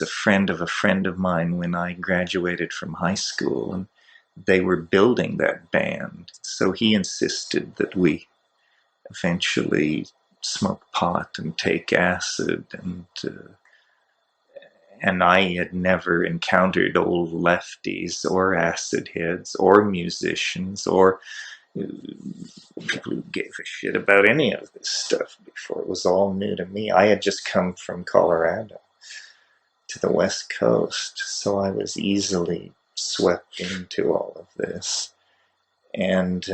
a friend of mine when I graduated from high school, and they were building that band. So he insisted that we eventually smoke pot and take acid, and I had never encountered old lefties or acid heads or musicians or people who gave a shit about any of this stuff before. It was all new to me. I had just come from Colorado to the West Coast, so I was easily swept into all of this. And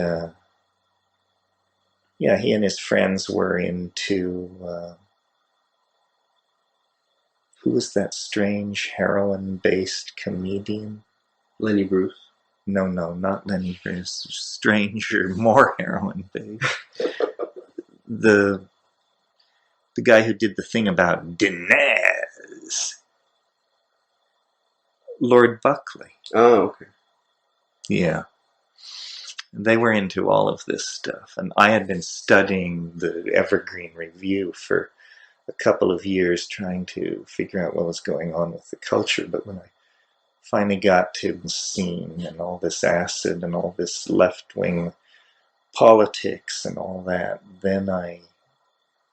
yeah, he and his friends were into who was that strange heroin-based comedian? Lenny Bruce. No, not Lenny Bruce. Stranger, more heroin-based. The guy who did the thing about Dinez. Lord Buckley. Oh, okay. Yeah. They were into all of this stuff. And I had been studying the Evergreen Review for a couple of years, trying to figure out what was going on with the culture. But when I finally got to the scene and all this acid and all this left-wing politics and all that, then I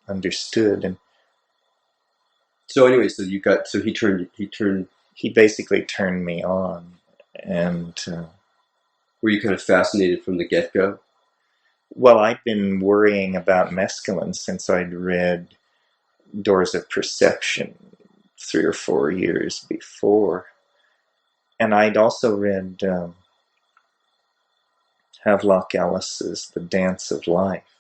understood. And so anyway, he basically turned me on. And were you kind of fascinated from the get-go? Well, I'd been worrying about mescaline since I'd read Doors of Perception 3 or 4 years before. And I'd also read Havelock Ellis's The Dance of Life,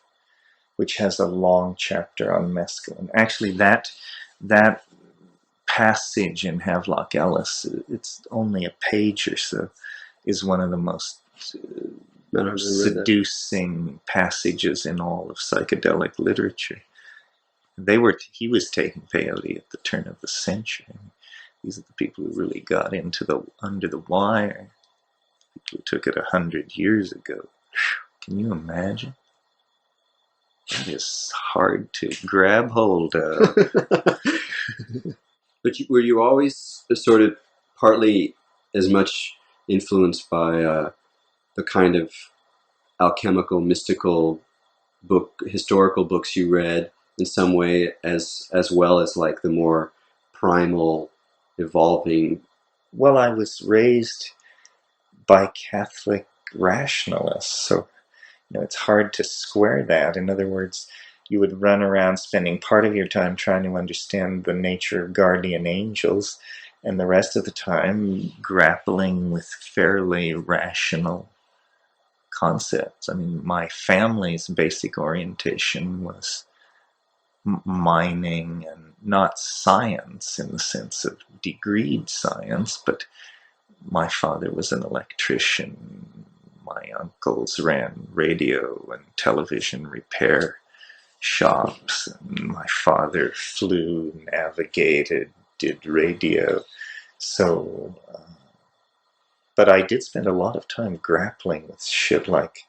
which has a long chapter on mescaline. Actually, that passage in Havelock Ellis, it's only a page or so, is one of the most seducing passages in all of psychedelic literature. He was taking peyote at the turn of the century. These are the people who really got into under the wire. People who took it 100 years ago. Can you imagine? That is hard to grab hold of. But were you always sort of partly as much influenced by the kind of alchemical, mystical historical books you read in some way, as well as like the more primal, evolving? Well, I was raised by Catholic rationalists, so it's hard to square that. In other words, you would run around spending part of your time trying to understand the nature of guardian angels, and the rest of the time grappling with fairly rational concepts. I mean, my family's basic orientation was mining, and not science in the sense of degreed science, but my father was an electrician. My uncles ran radio and television repair shops. And my father flew, navigated, did radio. So, but I did spend a lot of time grappling with shit like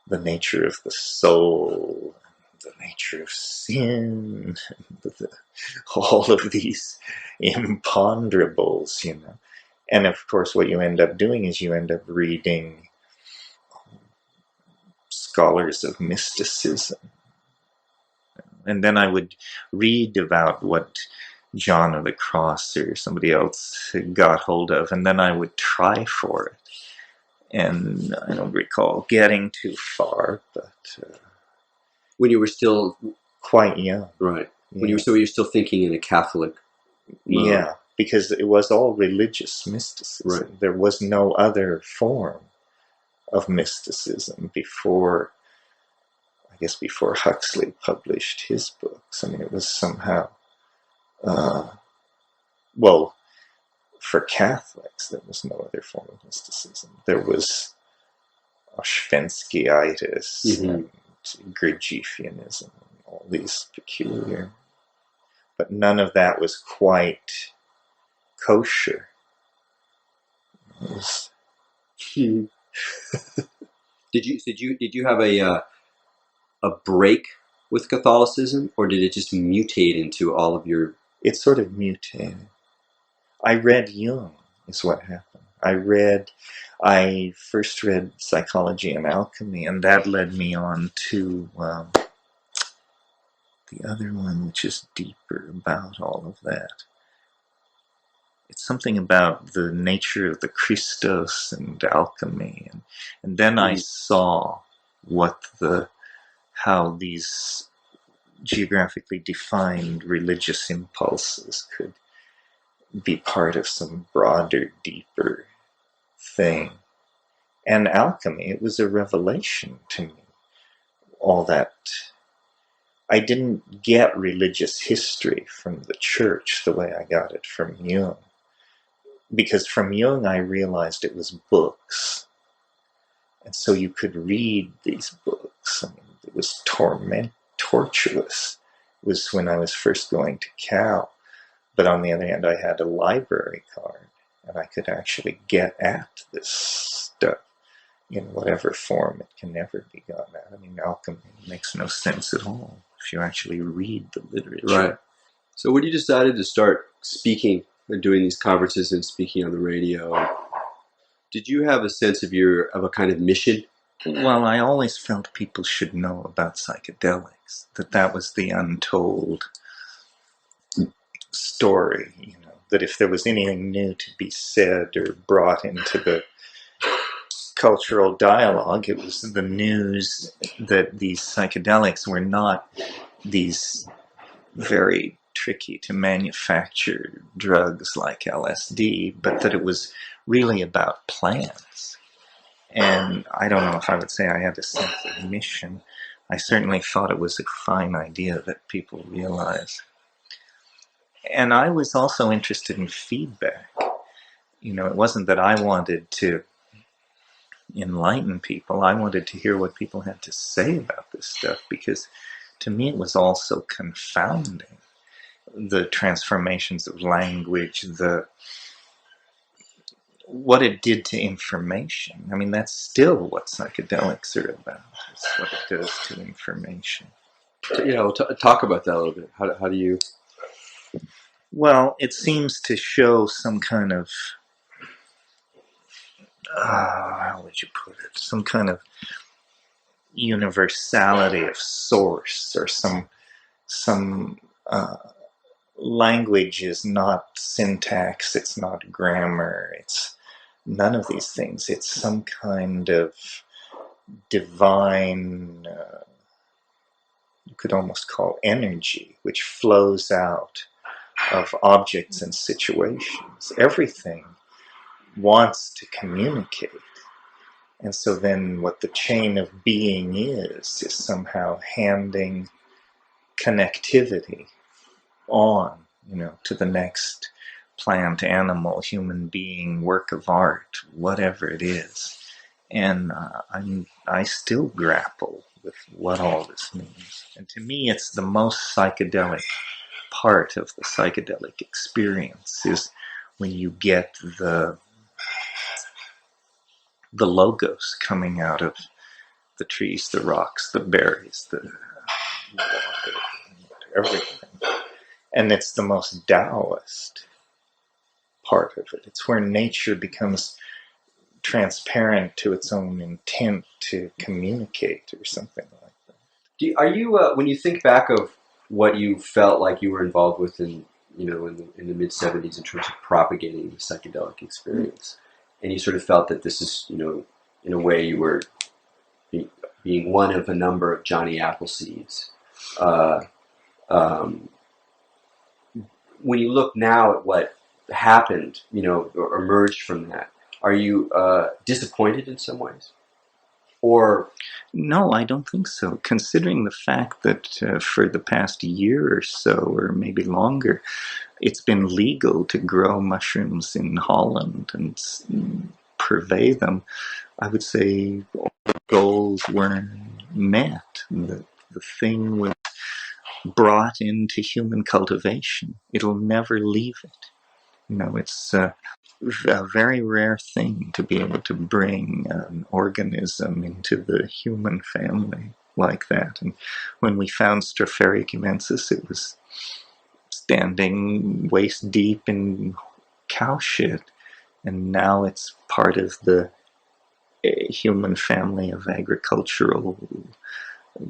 the nature of the soul, the nature of sin, all of these imponderables, And of course, what you end up doing is you end up reading scholars of mysticism. And then I would read about what John of the Cross or somebody else got hold of, and then I would try for it. And I don't recall getting too far, but when you were still quite young, right? Yeah. When you were still thinking in a Catholic mode. Yeah, because it was all religious mysticism. Right. There was no other form of mysticism before Huxley published his books. I mean, it was somehow, for Catholics, there was no other form of mysticism. There was Oshvenskyitis and Gurdjieffianism, and all these peculiar, but none of that was quite kosher. Did you have a break with Catholicism, or did it just mutate into all of your? It sort of mutated. I read Jung, is what happened. I first read Psychology and Alchemy, and that led me on to the other one, which is deeper about all of that. It's something about the nature of the Christos and alchemy, and then I saw how these geographically defined religious impulses could be part of some broader, deeper thing. And alchemy, it was a revelation to me. All that. I didn't get religious history from the church the way I got it from Jung. Because from Jung I realized it was books. And so you could read these books. I mean, it was tortuous. It was when I was first going to Cal. But on the other hand, I had a library card, and I could actually get at this stuff in whatever form it can never be gotten at. I mean, alchemy makes no sense at all if you actually read the literature. Right. So when you decided to start speaking and doing these conferences and speaking on the radio, did you have a sense of a kind of mission? Well, I always felt people should know about psychedelics, that was the untold story, that if there was anything new to be said or brought into the cultural dialogue, it was the news that these psychedelics were not these very tricky to manufacture drugs like LSD, but that it was really about plants. And I don't know if I would say I had a sense of mission. I certainly thought it was a fine idea that people realize. And I was also interested in feedback. It wasn't that I wanted to enlighten people. I wanted to hear what people had to say about this stuff, because to me it was all so confounding. The transformations of language, what it did to information. I mean, that's still what psychedelics are about. It's what it does to information. We'll talk about that a little bit. How do you... Well, it seems to show some kind of, how would you put it? Some kind of universality of source, or some language is not syntax, it's not grammar, it's none of these things. It's some kind of divine, you could almost call energy, which flows out of objects and situations. Everything wants to communicate. And so then what the chain of being is somehow handing connectivity on, to the next plant, animal, human being, work of art, whatever it is. And I still grapple with what all this means. And to me, it's the most psychedelic part of the psychedelic experience is when you get the logos coming out of the trees, the rocks, the berries, the water, everything. And it's the most Taoist part of it. It's where nature becomes transparent to its own intent to communicate, or something like that. Are you when you think back of what you felt like you were involved with in the mid '70s in terms of propagating the psychedelic experience, and you sort of felt that this is in a way you were being one of a number of Johnny Appleseeds. When you look now at what happened, or emerged from that, are you disappointed in some ways? Or no, I don't think so. Considering the fact that for the past year or so, or maybe longer, it's been legal to grow mushrooms in Holland and purvey them, I would say all the goals weren't met. The thing was brought into human cultivation. It'll never leave it. It's a very rare thing to be able to bring an organism into the human family like that. And when we found Stropharia cubensis, it was standing waist deep in cow shit, and now it's part of the human family of agricultural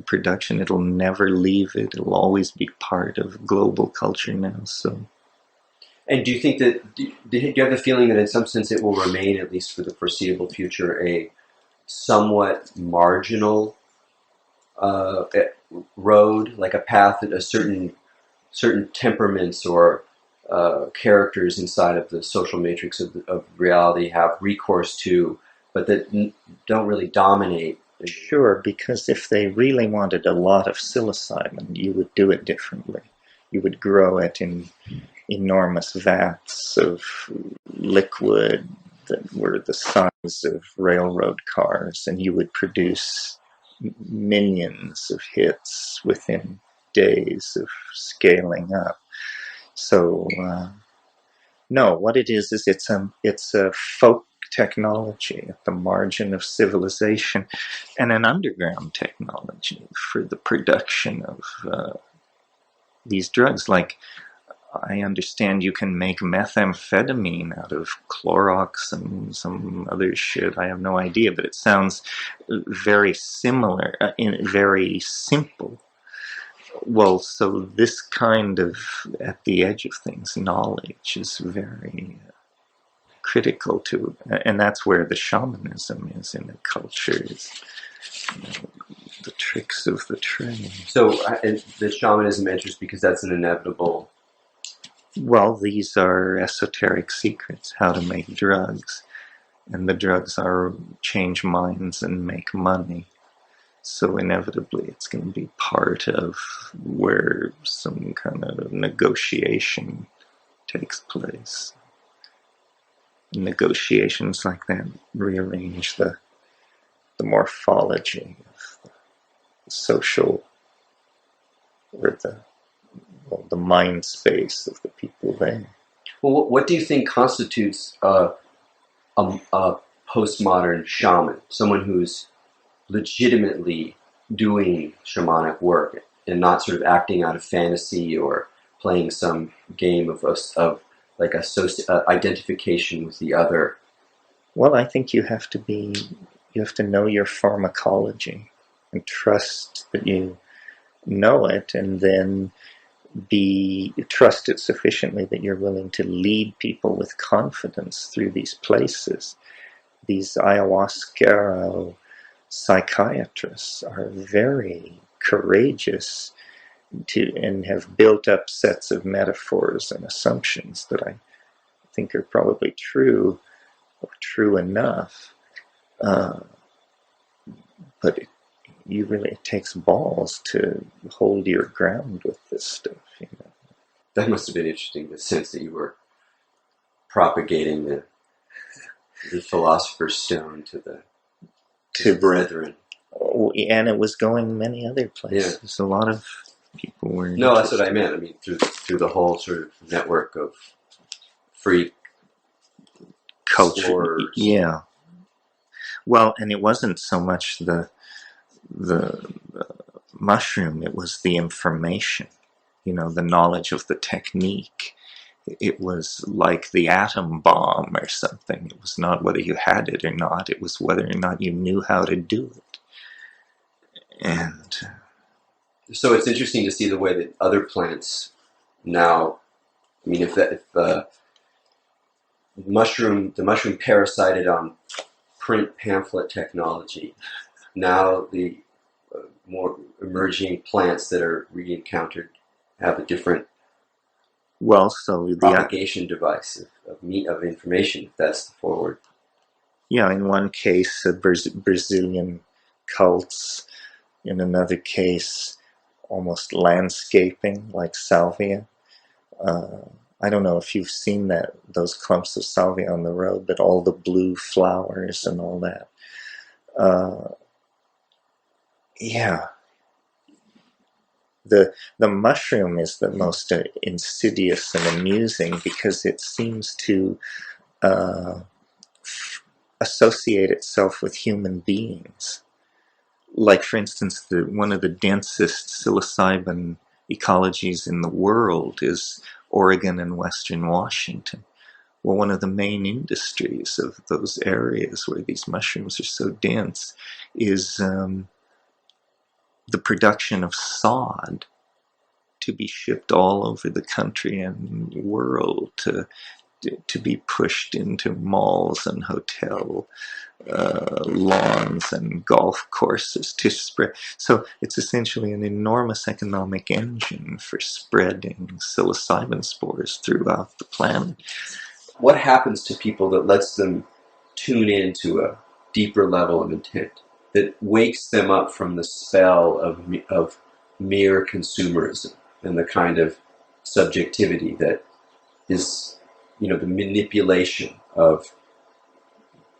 production. It'll never leave it. It'll always be part of global culture now. So. And do you think that, do you have the feeling that in some sense it will remain, at least for the foreseeable future, a somewhat marginal road, like a path that a certain temperaments or characters inside of the social matrix of reality have recourse to, but that don't really dominate? Sure, because if they really wanted a lot of psilocybin, you would do it differently. You would grow it in enormous vats of liquid that were the size of railroad cars, and you would produce millions of hits within days of scaling up. So, no, what it is it's a folk technology at the margin of civilization, and an underground technology for the production of these drugs. Like, I understand you can make methamphetamine out of Clorox and some other shit. I have no idea, but it sounds very similar, very simple. Well, so this kind of, at the edge of things, knowledge is very critical to, and that's where the shamanism is in the culture, is, the tricks of the trade. So the shamanism enters because that's an inevitable. Well, these are esoteric secrets, how to make drugs. And the drugs are change minds and make money. So inevitably it's going to be part of where some kind of negotiation takes place. Negotiations like that rearrange the morphology of the social, or the mind space of the people there. Well, what do you think constitutes a postmodern shaman? Someone who's legitimately doing shamanic work and not sort of acting out of fantasy or playing some game of like identification with the other. Well, I think you have to know your pharmacology and trust that you know it, and then trust it sufficiently that you're willing to lead people with confidence through these places. These ayahuasca psychiatrists are very courageous and have built up sets of metaphors and assumptions that I think are probably true, or true enough. But it takes balls to hold your ground with this stuff. That must have been interesting, the sense that you were propagating the philosopher's stone to the brethren. And it was going many other places. Yeah. A lot of people were. No, that's what I meant. I mean, through the whole sort of network of freak culture. Explorers. Yeah. Well, and it wasn't so much the mushroom; it was the information. The knowledge of the technique. It was like the atom bomb or something. It was not whether you had it or not. It was whether or not you knew how to do it. And so it's interesting to see the way that other plants now. I mean, if the mushroom parasited on print pamphlet technology, now the more emerging plants that are re-encountered have a different propagation device of information, if that's the forward. Yeah, in one case, Brazilian cults. In another case, almost landscaping, like salvia. I don't know if you've seen those clumps of salvia on the road, but all the blue flowers and all that. Yeah. The mushroom is the most insidious and amusing because it seems to associate itself with human beings. Like, for instance, one of the densest psilocybin ecologies in the world is Oregon and Western Washington, Well, one of the main industries of those areas where these mushrooms are so dense is the production of sod to be shipped all over the country and world to be pushed into malls and hotel lawns and golf courses to spread. So it's essentially an enormous economic engine for spreading psilocybin spores throughout the planet. What happens to people that lets them tune into a deeper level of intent, that wakes them up from the spell of mere consumerism and the kind of subjectivity that is, the manipulation of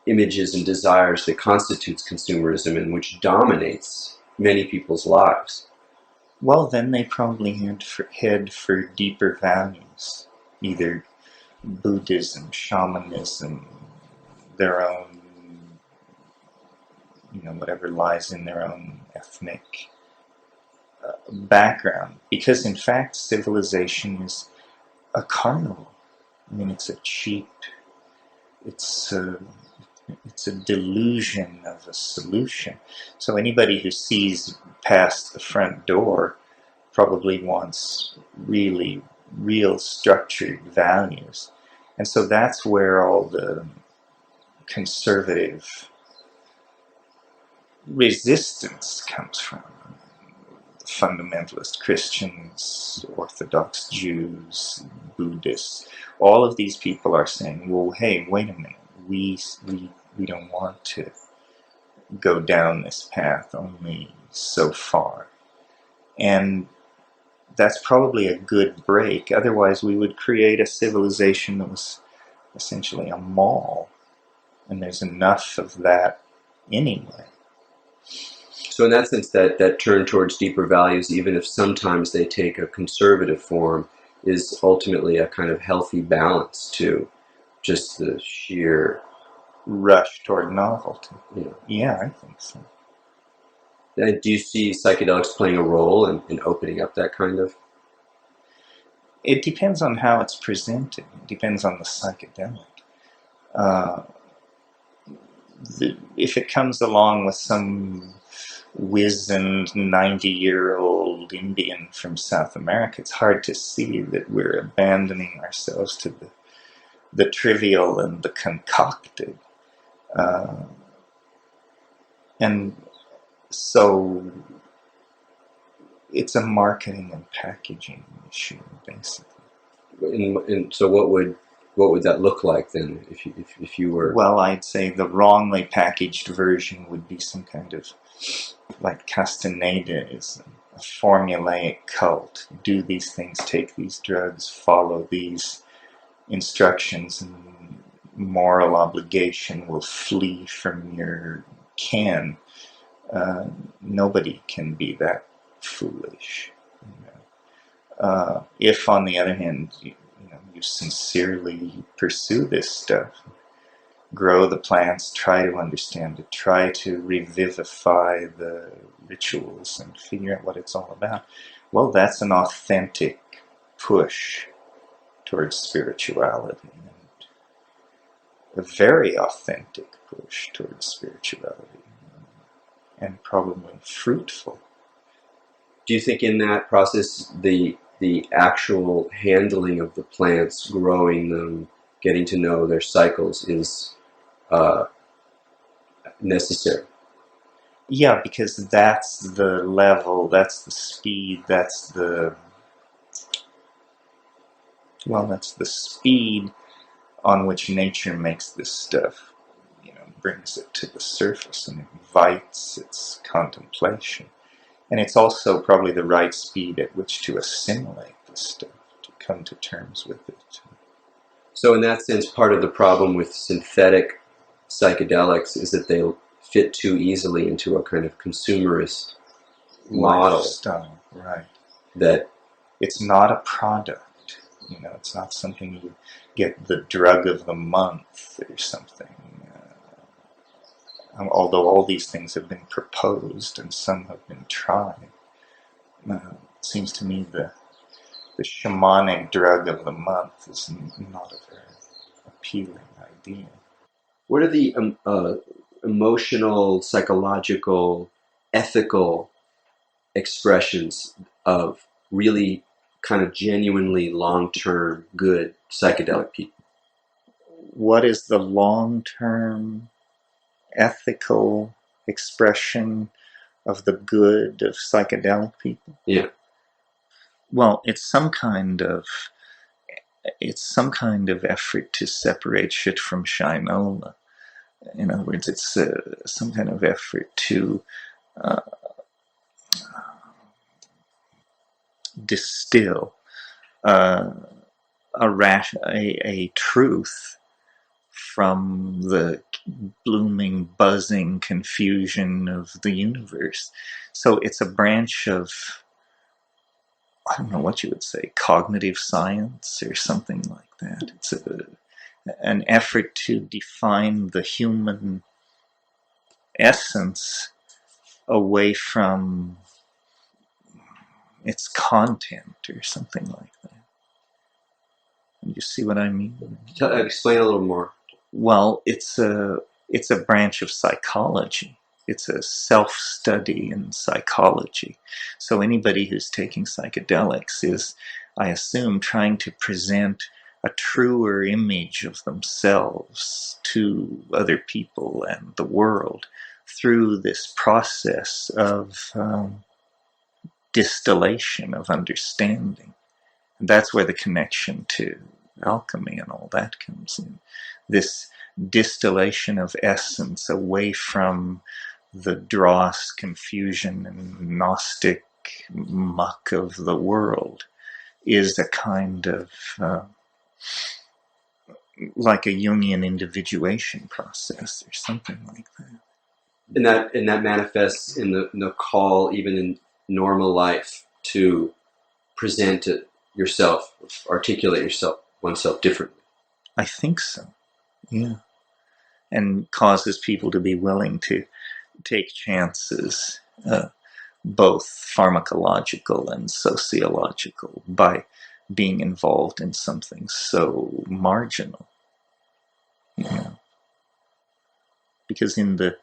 images and desires that constitutes consumerism and which dominates many people's lives? Well, then they probably head for deeper values, either Buddhism, shamanism, their own, whatever lies in their own ethnic background. Because in fact, civilization is a carnival. I mean, it's a cheap, it's a delusion of a solution. So anybody who sees past the front door probably wants really real structured values. And so that's where all the conservative resistance comes from. Fundamentalist Christians, Orthodox Jews, Buddhists, all of these people are saying, well, hey, wait a minute, we don't want to go down this path only so far. And that's probably a good break. Otherwise, we would create a civilization that was essentially a mall. And there's enough of that anyway. So in that sense, that turn towards deeper values, even if sometimes they take a conservative form, is ultimately a kind of healthy balance to just the sheer rush toward novelty. Yeah, yeah, I think so. And do you see psychedelics playing a role in opening up that kind of? It depends on how it's presented. It depends on the psychedelic. If it comes along with some wizened 90-year-old Indian from South America, it's hard to see that we're abandoning ourselves to the trivial and the concocted. And so it's a marketing and packaging issue, basically. And so what would that look like then, if you were? Well, I'd say the wrongly packaged version would be some kind of, like Castaneda is a formulaic cult. Do these things, take these drugs, follow these instructions, and moral obligation will flee from your ken. Nobody can be that foolish. If, on the other hand, you sincerely pursue this stuff, grow the plants, try to understand it, try to revivify the rituals and figure out what it's all about, well, that's an authentic push towards spirituality, and a very authentic push towards spirituality, and probably fruitful. Do you think in that process the actual handling of the plants, growing them, getting to know their cycles is necessary? Yeah, because that's the level, that's the speed, that's the speed on which nature makes this stuff, brings it to the surface and invites its contemplation. And it's also probably the right speed at which to assimilate this stuff, to come to terms with it. So in that sense, part of the problem with synthetic psychedelics is that they fit too easily into a kind of consumerist model. Lifestyle, right. That it's not a product. It's not something you get the drug of the month or something. Although all these things have been proposed and some have been tried, it seems to me the shamanic drug of the month is not a very appealing idea. What are the emotional, psychological, ethical expressions of really kind of genuinely long-term good psychedelic people? What is the long-term ethical expression of the good of psychedelic people? Yeah. Well, it's some kind of effort to separate shit from shinola. In other words, it's some kind of effort to uh, distill uh, a truth from the blooming, buzzing confusion of the universe. So it's a branch of, I don't know what you would say, cognitive science or something like that. It's an effort to define the human essence away from its content or something like that. You see what I mean? Explain a little more. Well, it's a branch of psychology. It's a self-study in psychology. So anybody who's taking psychedelics is, I assume, trying to present a truer image of themselves to other people and the world through this process of distillation of understanding. And that's where the connection to alchemy and all that comes in. This distillation of essence away from the dross, confusion, and Gnostic muck of the world is a kind of like a Jungian individuation process or something like that. And that manifests in the call, even in normal life, to present it yourself, articulate oneself differently. I think so, yeah. And causes people to be willing to take chances, both pharmacological and sociological, by being involved in something so marginal. You know? Because in the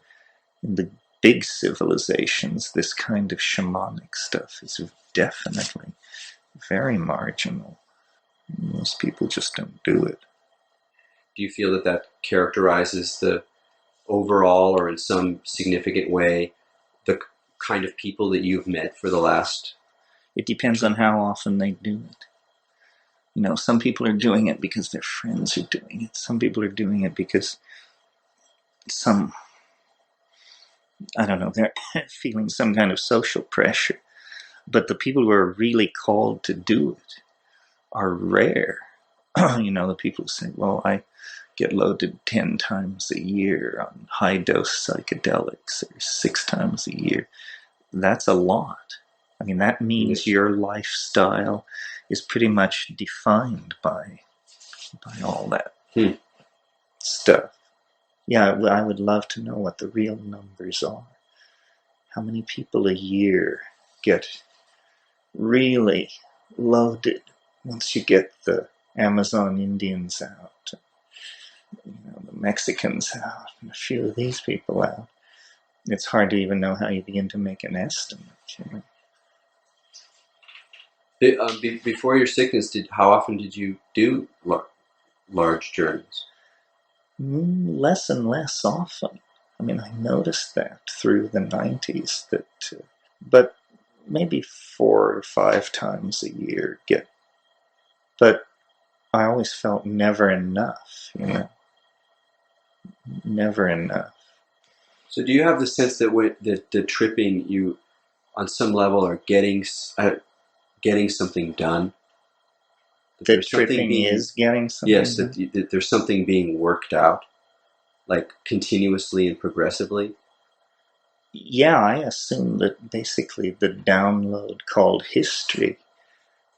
big civilizations, this kind of shamanic stuff is definitely very marginal. Most people just don't do it. Do you feel that that characterizes the overall, or in some significant way, the kind of people that you've met for the last? It depends on how often they do it. You know, some people are doing it because their friends are doing it. Some people are doing it because I don't know, they're feeling some kind of social pressure. But the people who are really called to do it are rare. You know, the people who say, well, I get loaded 10 times a year on high dose psychedelics or 6 times a year. That's a lot. I mean, that means your lifestyle is pretty much defined by all that stuff. Yeah, I would love to know what the real numbers are. How many people a year get really loaded once you get the Amazon Indians out, you know, the Mexicans out, and a few of these people out. It's hard to even know how you begin to make an estimate. You know? Before your sickness, how often did you do large journeys? Less and less often. I mean, I noticed that through the 90s, but maybe 4 or 5 times a year but I always felt never enough, you know, never enough. So do you have the sense that the tripping, you on some level are getting something done? That tripping is getting something done? Yes, done? that there's something being worked out, like continuously and progressively? Yeah, I assume that basically the download called history,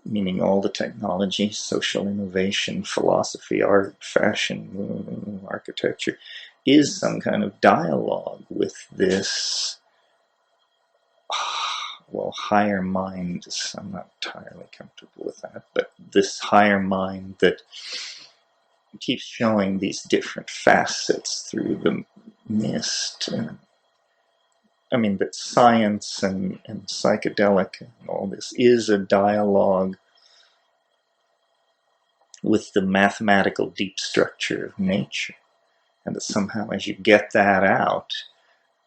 meaning all the technology, social innovation, philosophy, art, fashion, architecture, is some kind of dialogue with this, well, higher mind. I'm not entirely comfortable with that, but this higher mind that keeps showing these different facets through the mist. I mean, that science and psychedelic and all this is a dialogue with the mathematical deep structure of nature. And that somehow, as you get that out,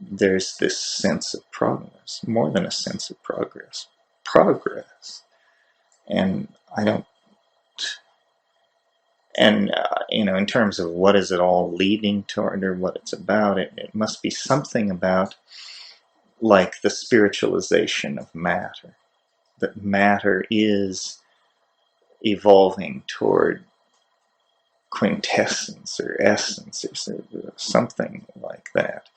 there's this sense of progress, more than a sense of progress. Progress. And I don't, and in terms of what is it all leading toward or what it's about, it must be something about like the spiritualization of matter. That matter is evolving toward quintessence or essence or something like that.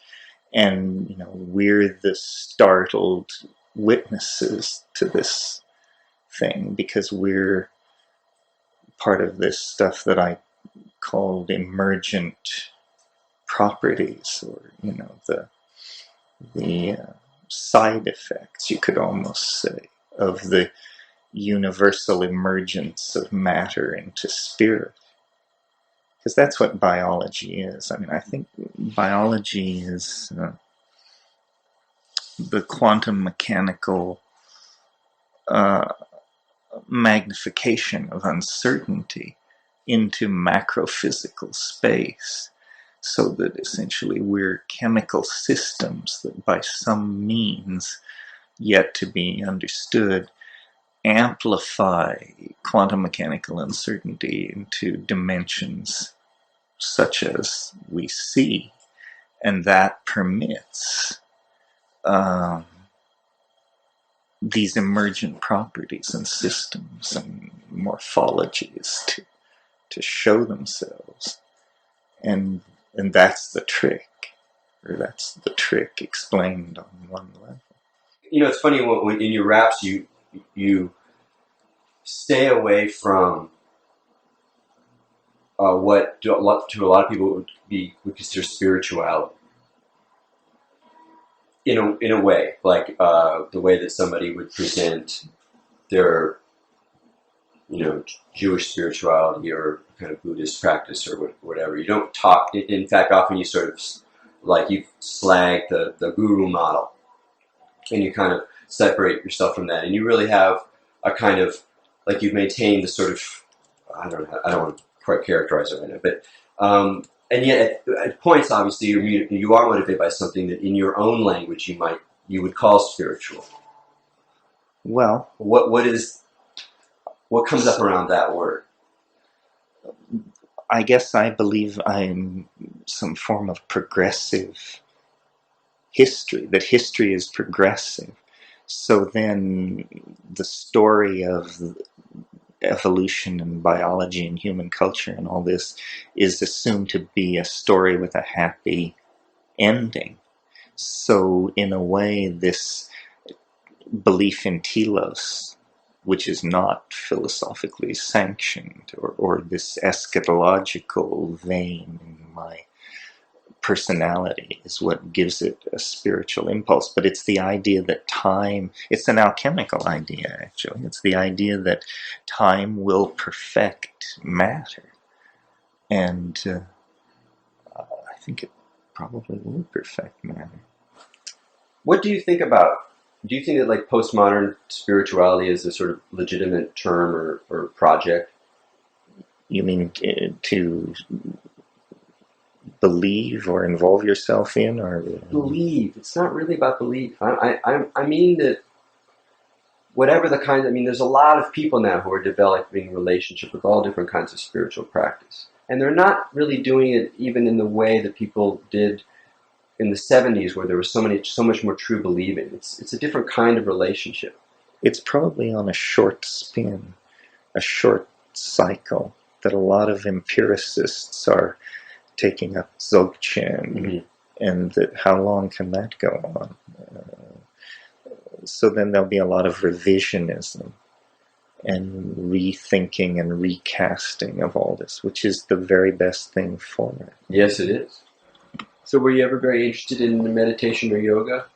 And, we're the startled witnesses to this thing because we're part of this stuff that I called emergent properties, or, the side effects, you could almost say, of the universal emergence of matter into spirit. Because that's what biology is. I mean, I think biology is the quantum mechanical magnification of uncertainty into macrophysical space, so that essentially we're chemical systems that by some means yet to be understood amplify quantum mechanical uncertainty into dimensions such as we see, and that permits these emergent properties and systems and morphologies to show themselves, and that's the trick, or that's the trick explained on one level. It's funny when in your raps you stay away from what to a lot of people would consider spirituality. In a way, like the way that somebody would present their, Jewish spirituality or kind of Buddhist practice or whatever. You don't talk. In fact, often you sort of like you slag the guru model, and you kind of separate yourself from that, and you really have a kind of like you've maintained the sort of I don't want to quite characterize it right now, but and yet at points obviously you are motivated by something that in your own language you would call spiritual. Well, what comes up around that word? I guess I believe I'm some form of progressive history, that history is progressive. So then the story of evolution and biology and human culture and all this is assumed to be a story with a happy ending. So in a way, this belief in telos, which is not philosophically sanctioned, or this eschatological vein in my personality, is what gives it a spiritual impulse. But it's the idea that time, it's an alchemical idea actually, it's the idea that time will perfect matter. And I think it probably will perfect matter. What do you think about, do you think that like postmodern spirituality is a sort of legitimate term or project? You mean to believe or involve yourself in, or believe? It's not really about belief. I mean that whatever the kind. I mean, there's a lot of people now who are developing relationship with all different kinds of spiritual practice, and they're not really doing it even in the way that people did in the 70s, where there was so much more true believing. It's a different kind of relationship. It's probably on a short spin, a short cycle, that a lot of empiricists are taking up Dzogchen, mm-hmm. and that how long can that go on? So then there'll be a lot of revisionism and rethinking and recasting of all this, which is the very best thing for it. Yes, it is. So were you ever very interested in meditation or yoga?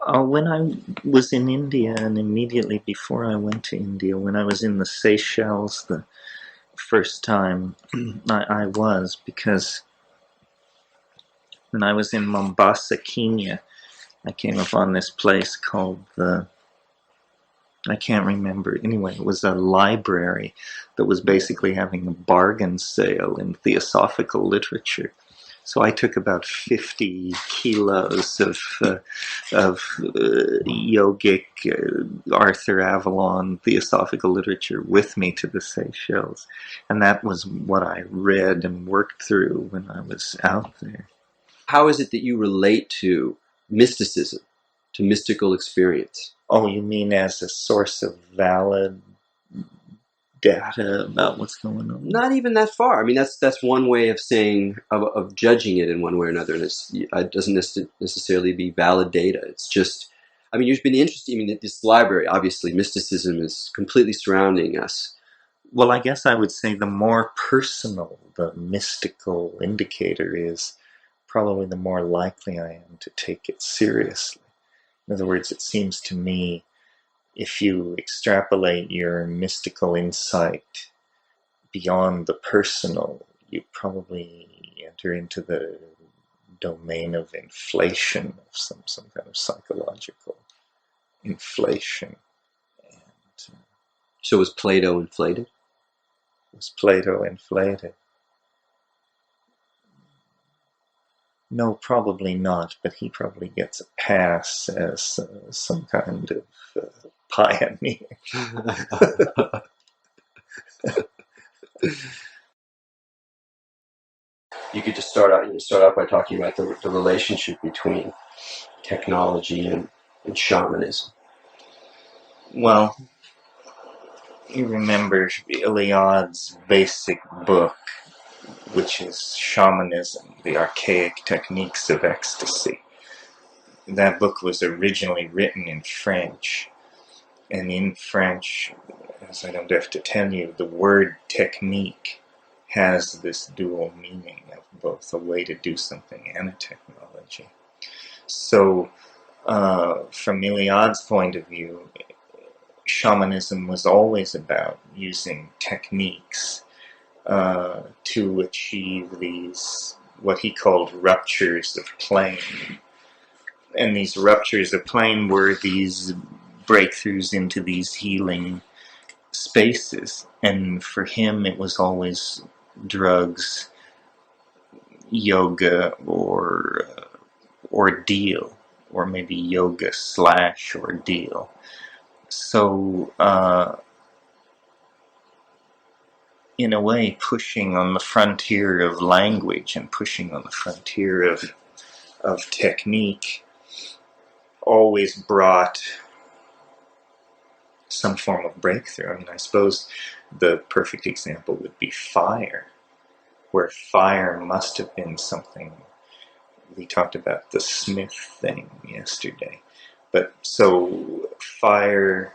When I was in India, and immediately before I went to India, when I was in the Seychelles, the first time I was, because when I was in Mombasa, Kenya, I came upon this place called I can't remember. Anyway, it was a library that was basically having a bargain sale in theosophical literature. So I took about 50 kilos of yogic Arthur Avalon theosophical literature with me to the Seychelles. And that was what I read and worked through when I was out there. How is it that you relate to mysticism, to mystical experience? Oh, you mean as a source of valid data about what's going on? Not even that far. I mean, that's one way of saying, of judging it in one way or another, and it doesn't necessarily be valid data. It's just, I mean, you've been interested. I mean, this library, obviously, mysticism is completely surrounding us. Well, I guess I would say the more personal the mystical indicator is, probably the more likely I am to take it seriously. In other words, it seems to me, if you extrapolate your mystical insight beyond the personal, you probably enter into the domain of inflation, of some kind of psychological inflation. And So was Plato inflated? was Plato inflated? No, probably not, but he probably gets a pass as some kind of pioneer. You could just start out by talking about the relationship between technology and shamanism. Well, you remember Iliad's basic book, which is Shamanism, the Archaic Techniques of Ecstasy. That book was originally written in French, and in French, as I don't have to tell you, the word technique has this dual meaning of both a way to do something and a technology. So, from Iliad's point of view, shamanism was always about using techniques to achieve these, what he called ruptures of plane. And these ruptures of plane were these breakthroughs into these healing spaces. And for him, it was always drugs, yoga, or ordeal, or maybe yoga / ordeal. So, in a way, pushing on the frontier of language and pushing on the frontier of technique always brought some form of breakthrough. I mean, I suppose the perfect example would be fire, where fire must have been something. We talked about the Smith thing yesterday. But so fire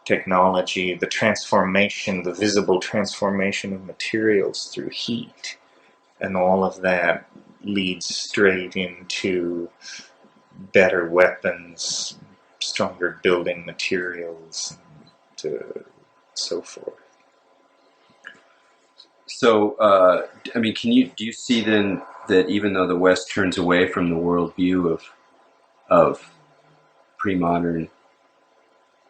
technology, the transformation, the visible transformation of materials through heat, and all of that leads straight into better weapons, stronger building materials, and so forth. So, I mean, do you see then that even though the West turns away from the worldview of pre-modern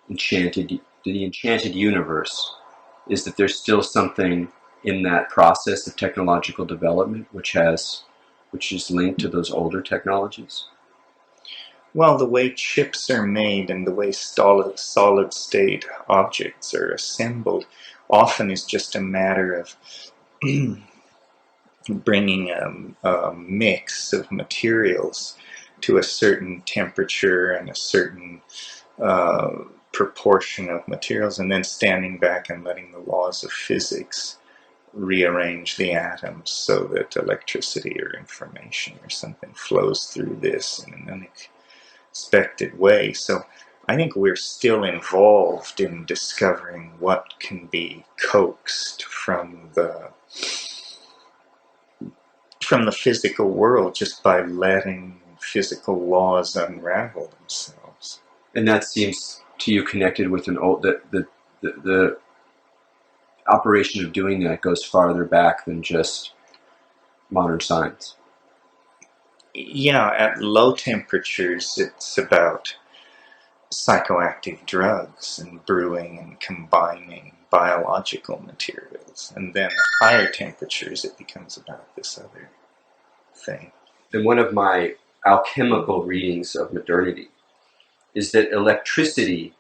the enchanted universe, is that there's still something in that process of technological development which is linked to those older technologies? Well, the way chips are made and the way solid state objects are assembled often is just a matter of bringing a mix of materials to a certain temperature and a certain proportion of materials, and then standing back and letting the laws of physics rearrange the atoms so that electricity or information or something flows through this in an unexpected way. So I think we're still involved in discovering what can be coaxed from the physical world just by letting physical laws unravel themselves. And that seems to you connected with an old the operation of doing that goes farther back than just modern science. Yeah, at low temperatures, it's about psychoactive drugs and brewing and combining biological materials. And then at higher temperatures, it becomes about this other thing. And one of my alchemical readings of modernity is that electricity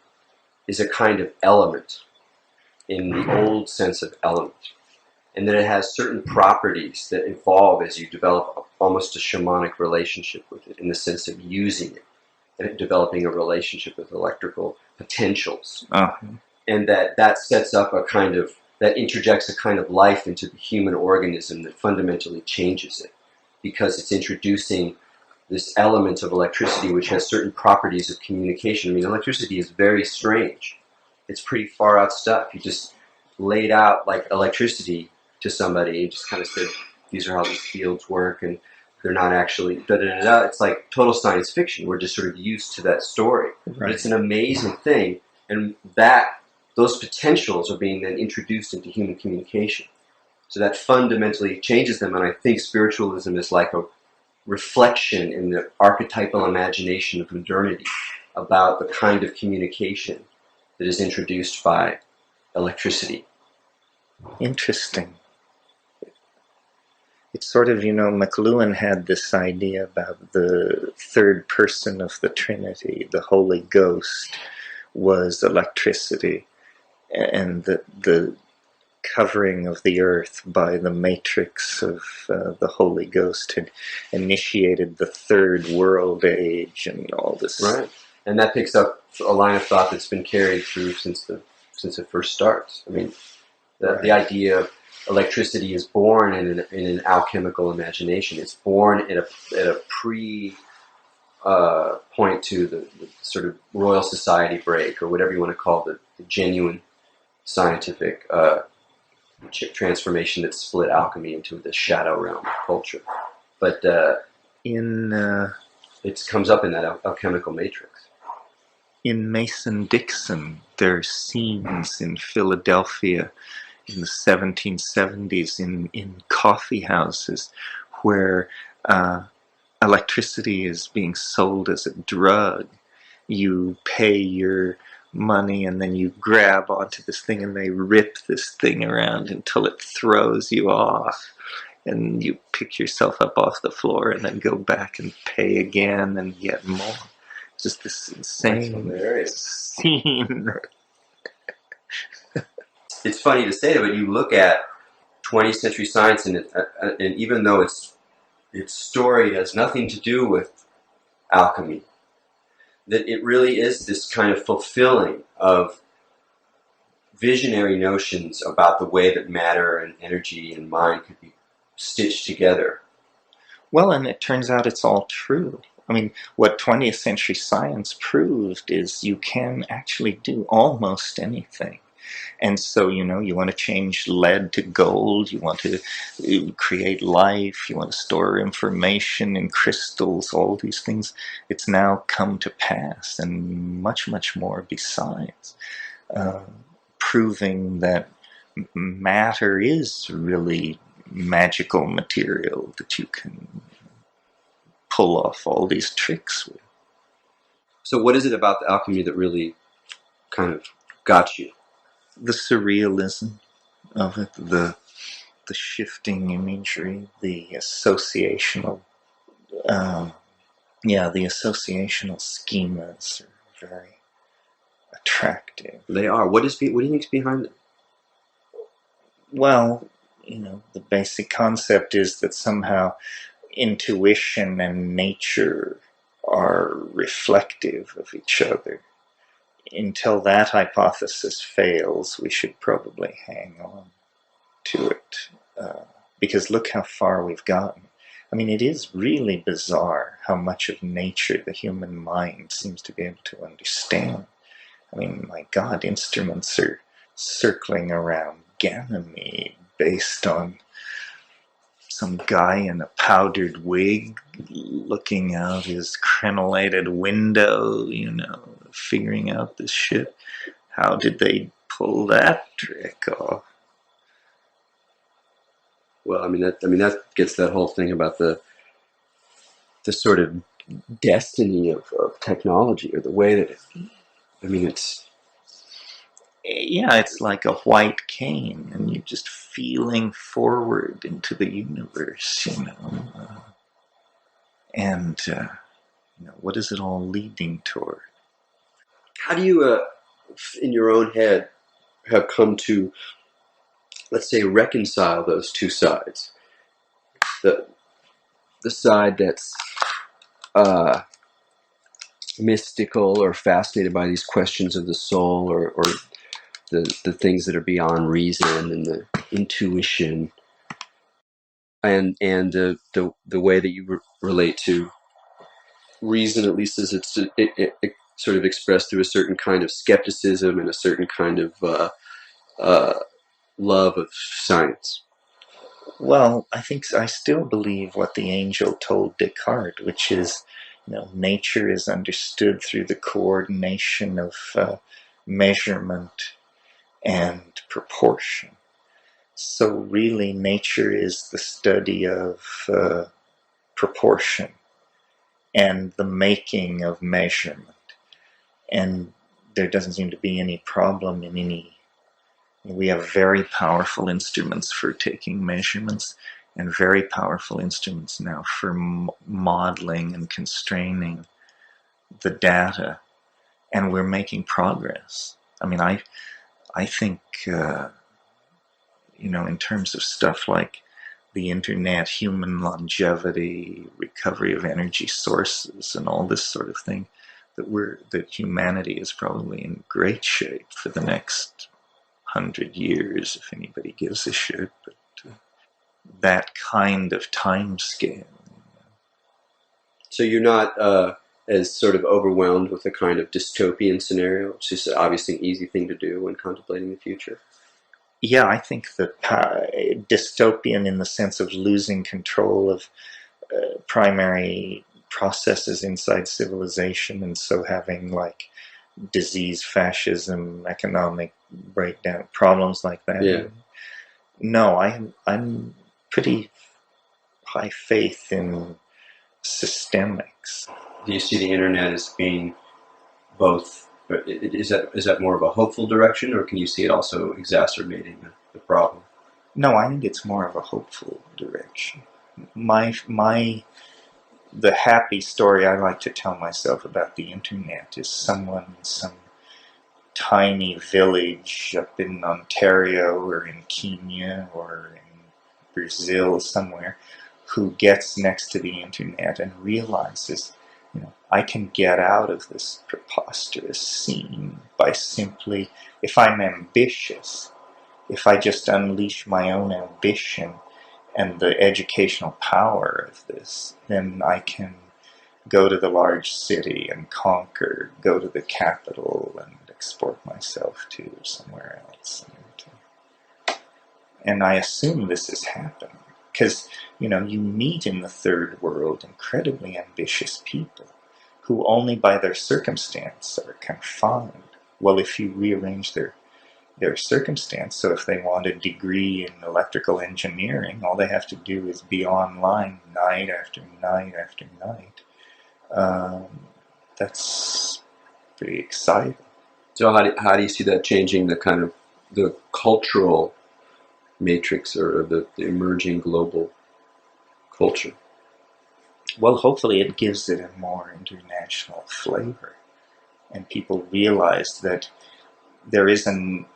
is a kind of element in the old sense of element, and that it has certain properties that evolve as you develop almost a shamanic relationship with it, in the sense of using it and developing a relationship with electrical potentials. And that sets up that interjects a kind of life into the human organism that fundamentally changes it, because it's introducing this element of electricity which has certain properties of communication. I mean, electricity is very strange. It's pretty far out stuff. You just laid out like electricity to somebody and just kind of said, these are how these fields work, and they're not actually da-da-da-da. It's like total science fiction. We're just sort of used to that story. Right. But it's an amazing thing, and those potentials are being then introduced into human communication. So that fundamentally changes them, and I think spiritualism is like a reflection in the archetypal imagination of modernity about the kind of communication that is introduced by electricity. Interesting. It's sort of, McLuhan had this idea about the third person of the Trinity, the Holy Ghost, was electricity, and the covering of the earth by the matrix of the Holy Ghost had initiated the third world age and all this. Right, and that picks up a line of thought that's been carried through since it first starts. I mean, the idea of electricity is born in an alchemical imagination. It's born at a point to the sort of Royal Society break, or whatever you want to call the genuine scientific transformation that split alchemy into the shadow realm of culture. But it comes up in that alchemical matrix. In Mason-Dixon, there are scenes in Philadelphia in the 1770s in coffee houses where electricity is being sold as a drug. You pay your money and then you grab onto this thing and they rip this thing around until it throws you off, and you pick yourself up off the floor and then go back and pay again and yet more. Just this insane scene. It's funny to say, but you look at 20th century science, and even though its story has nothing to do with alchemy, that it really is this kind of fulfilling of visionary notions about the way that matter and energy and mind could be stitched together. Well, and it turns out it's all true. I mean, what 20th century science proved is you can actually do almost anything. And so, you want to change lead to gold, you want to create life, you want to store information in crystals, all these things. It's now come to pass, and much, much more besides, proving that matter is really magical material that you can pull off all these tricks with. So what is it about the alchemy that really kind of got you? The surrealism of it, the shifting imagery, the associational, the associational schemas are very attractive. They are. What do you think's behind it? Well, the basic concept is that somehow intuition and nature are reflective of each other. Until that hypothesis fails, we should probably hang on to it, because look how far we've gotten. I mean, it is really bizarre how much of nature the human mind seems to be able to understand. I mean, my God, instruments are circling around Ganymede based on some guy in a powdered wig looking out his crenellated window, figuring out this shit. How did they pull that trick off? Well, that gets that whole thing about the sort of destiny of technology, or the way that it's Yeah, it's like a white cane, and you're just feeling forward into the universe, and what is it all leading toward? how do you in your own head have come to, let's say, reconcile those two sides, the side that's uh, mystical or fascinated by these questions of the soul, or the things that are beyond reason and the intuition, and the way that you relate to reason, at least as it sort of expressed through a certain kind of skepticism and a certain kind of uh, love of science. Well, I think I still believe what the angel told Descartes, which is, nature is understood through the coordination of measurement and proportion. So really, nature is the study of proportion and the making of measurement. And there doesn't seem to be any problem in any. We have very powerful instruments for taking measurements, and very powerful instruments now for modeling and constraining the data, and we're making progress. I mean, I think in terms of stuff like the internet, human longevity, recovery of energy sources, and all this sort of thing, that humanity is probably in great shape for the next 100 years, if anybody gives a shit. But that kind of time scale. So you're not as sort of overwhelmed with a kind of dystopian scenario, which is obviously an easy thing to do when contemplating the future. Yeah, I think that dystopian in the sense of losing control of primary processes inside civilization, and so having like disease, fascism, economic breakdown, problems like that. Yeah. No, I'm pretty high faith in systemics. Do you see the internet as being both? Is that more of a hopeful direction, or can you see it also exacerbating the problem? No, I think it's more of a hopeful direction. The happy story I like to tell myself about the internet is someone in some tiny village up in Ontario or in Kenya or in Brazil somewhere who gets next to the internet and realizes, I can get out of this preposterous scene by simply, if I'm ambitious, if I just unleash my own ambition and the educational power of this, then I can go to the large city and conquer, go to the capital and export myself to somewhere else. And I assume this is happening because, you meet in the third world incredibly ambitious people who only by their circumstance are confined. Well, if you rearrange their circumstance, so if they want a degree in electrical engineering, all they have to do is be online night after night after night. That's pretty exciting. So how do you see that changing the kind of the cultural matrix, or the emerging global culture? Well, hopefully it gives it a more international flavor, and people realize that there is I don't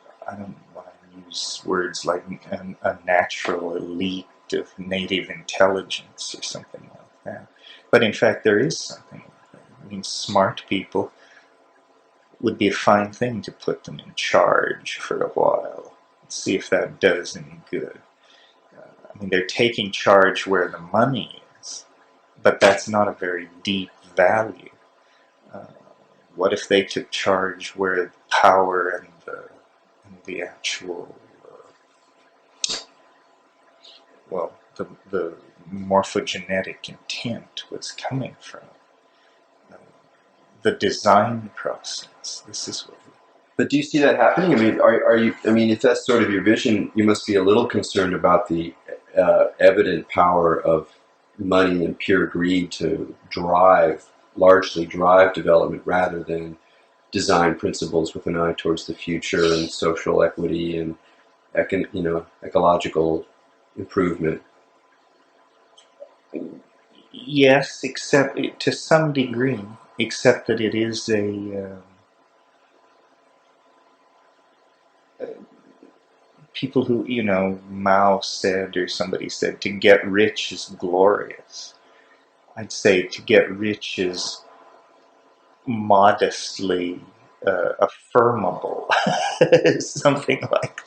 want to use words like a natural elite of native intelligence or something like that, but in fact there is something like that. I mean, smart people would be a fine thing to put them in charge for a while, see if that does any good. I mean, they're taking charge where the money is, but that's not a very deep value. What if they took charge where the power and the actual, the morphogenetic intent was coming from? The design process. This is what. But do you see that happening? I mean, are you? I mean, if that's sort of your vision, you must be a little concerned about the evident power of money and pure greed to largely drive development rather than design principles with an eye towards the future and social equity and ecological improvement. Yes, except to some degree, except that it is people who, Mao said or somebody said, to get rich is glorious. I'd say to get rich is modestly affirmable, something like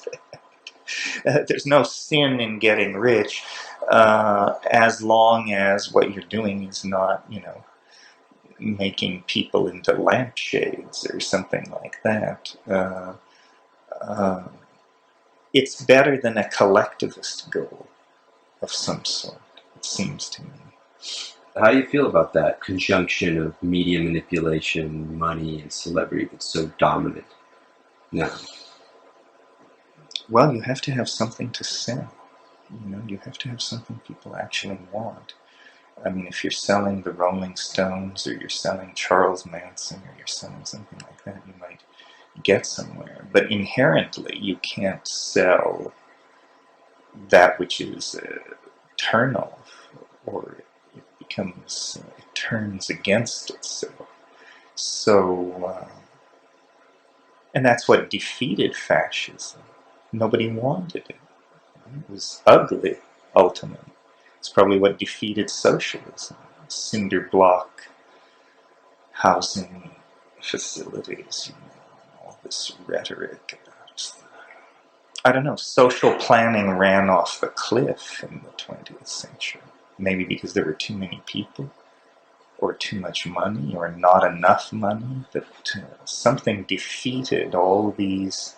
that. There's no sin in getting rich, as long as what you're doing is not, making people into lampshades or something like that. It's better than a collectivist goal of some sort, it seems to me. How do you feel about that conjunction of media manipulation, money, and celebrity that's so dominant now? Well, you have to have something to sell. You have to have something people actually want. I mean, if you're selling the Rolling Stones, or you're selling Charles Manson, or you're selling something like that, you might get somewhere. But inherently, you can't sell that which is turn off, or it turns against itself. So, and that's what defeated fascism. Nobody wanted it. It was ugly, ultimately. It's probably what defeated socialism. Cinder block housing facilities, all this rhetoric about, I don't know, social planning ran off the cliff in the 20th century. Maybe because there were too many people, or too much money, or not enough money, that something defeated all these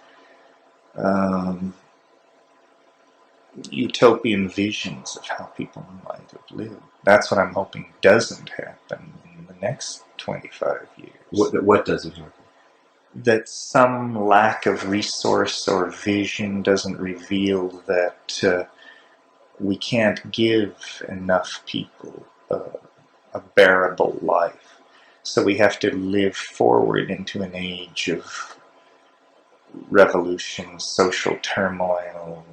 utopian visions of how people might have lived. That's what I'm hoping doesn't happen in the next 25 years. What doesn't happen? That some lack of resource or vision doesn't reveal that we can't give enough people a bearable life. So we have to live forward into an age of revolution, social turmoil,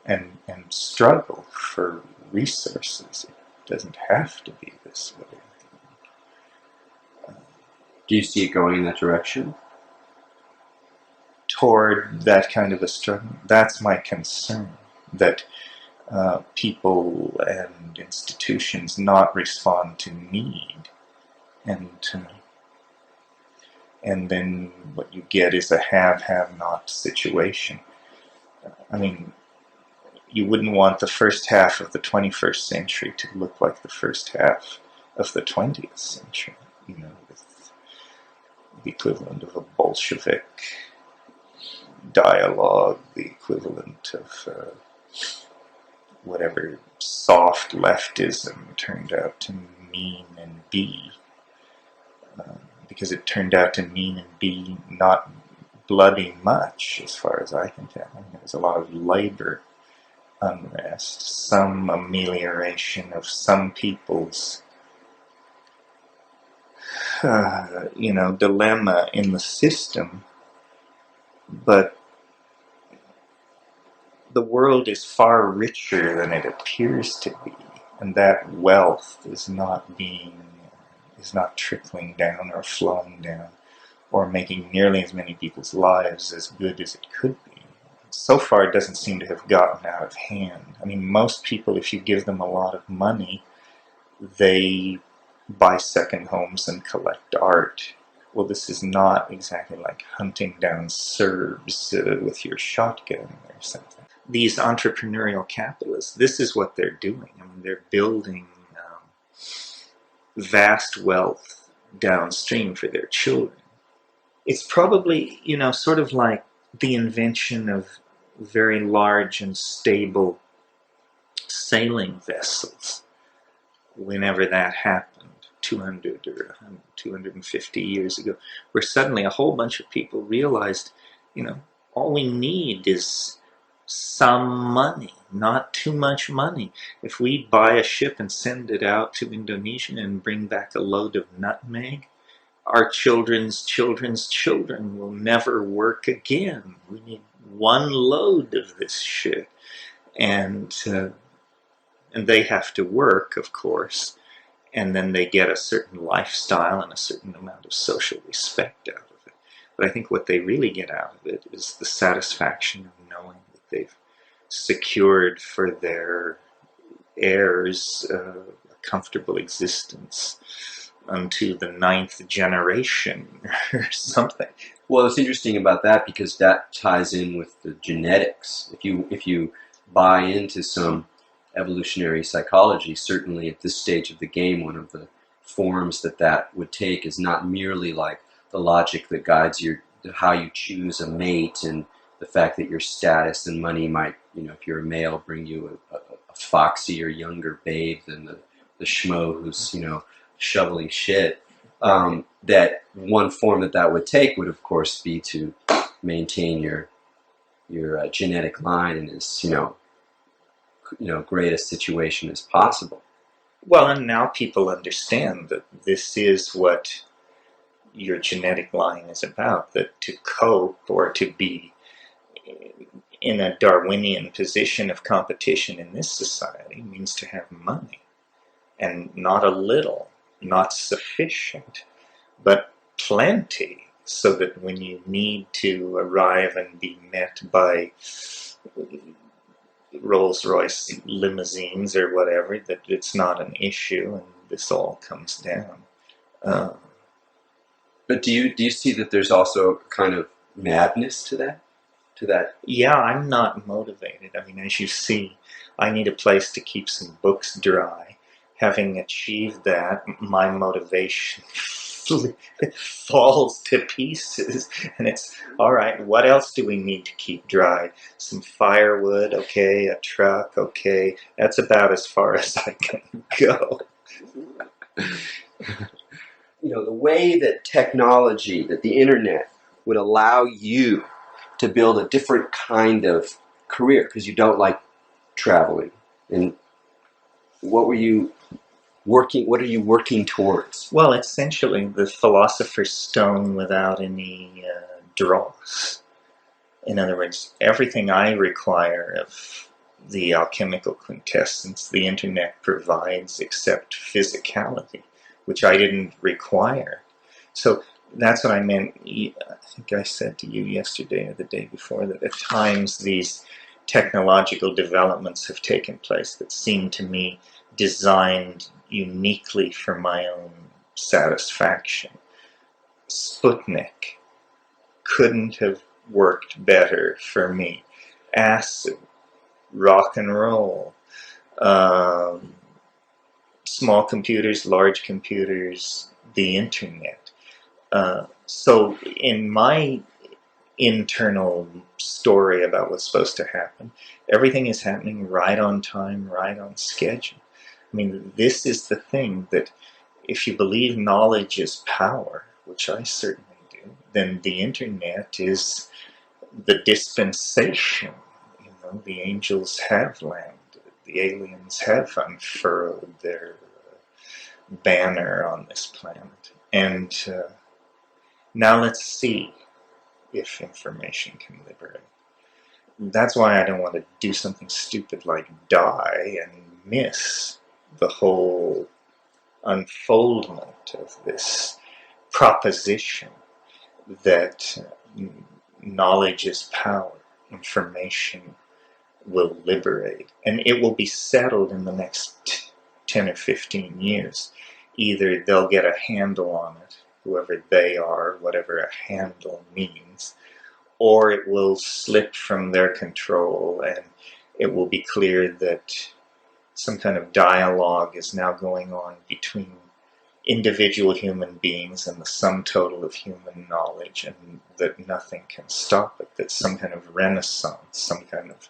and struggle for resources. It doesn't have to be this way. Do you see it going in that direction? Toward that kind of a struggle. That's my concern, that people and institutions not respond to need, and then what you get is a have-not situation. I mean, you wouldn't want the first half of the 21st century to look like the first half of the 20th century, with the equivalent of a Bolshevik dialogue, the equivalent of whatever soft leftism turned out to mean and be. Because it turned out to mean and be not bloody much, as far as I can tell. There was a lot of labor unrest, some amelioration of some people's dilemma in the system, but the world is far richer than it appears to be, and that wealth is not trickling down or flowing down or making nearly as many people's lives as good as it could be. So far, it doesn't seem to have gotten out of hand. I mean, most people, if you give them a lot of money, they buy second homes and collect art. Well, this is not exactly like hunting down Serbs with your shotgun or something. These entrepreneurial capitalists, this is what they're doing. I mean, they're building vast wealth downstream for their children. It's probably, sort of like the invention of very large and stable sailing vessels. Whenever that happened, 200 or 250 years ago, where suddenly a whole bunch of people realized, all we need is some money, not too much money. If we buy a ship and send it out to Indonesia and bring back a load of nutmeg, our children's children's children will never work again. We need one load of this shit. And, uh, and they have to work, of course, and then they get a certain lifestyle and a certain amount of social respect out of it. But I think what they really get out of it is the satisfaction of knowing that they've secured for their heirs a comfortable existence unto the ninth generation or something. Well, it's interesting about that because that ties in with the genetics. If you buy into some evolutionary psychology, certainly at this stage of the game, one of the forms that would take is not merely like the logic that guides your how you choose a mate and the fact that your status and money might, if you're a male, bring you a foxier, younger babe than the schmo who's, shoveling shit. That one form that would take would, of course, be to maintain your genetic line in as great a situation as possible. Well, and now people understand that this is what your genetic line is about, that to cope or to be in a Darwinian position of competition in this society means to have money, and not a little, not sufficient, but plenty, so that when you need to arrive and be met by Rolls-Royce limousines or whatever, that it's not an issue and this all comes down. But do you see that there's also kind of madness to that? Yeah, I'm not motivated. I mean, as you see, I need a place to keep some books dry. Having achieved that, my motivation falls to pieces. And it's, all right, what else do we need to keep dry? Some firewood, okay, a truck, okay. That's about as far as I can go. The way that technology, that the internet would allow you to build a different kind of career because you don't like traveling. And what are you working towards? Well, essentially the philosopher's stone without any dross. In other words, everything I require of the alchemical quintessence the internet provides except physicality, which I didn't require. So that's what I meant. I think I said to you yesterday or the day before that at times these technological developments have taken place that seem to me designed uniquely for my own satisfaction. Sputnik couldn't have worked better for me. Acid, rock and roll, small computers, large computers, the internet. So in my internal story about what's supposed to happen, everything is happening right on time, right on schedule. I mean, this is the thing that if you believe knowledge is power, which I certainly do, then the internet is the dispensation. The angels have landed, the aliens have unfurled their banner on this planet. And now let's see if information can liberate. That's why I don't want to do something stupid like die and miss the whole unfoldment of this proposition that knowledge is power, information will liberate, and it will be settled in the next 10 or 15 years. Either they'll get a handle on it, whoever they are, whatever a handle means, or it will slip from their control and it will be clear that some kind of dialogue is now going on between individual human beings and the sum total of human knowledge, and that nothing can stop it, that some kind of renaissance, some kind of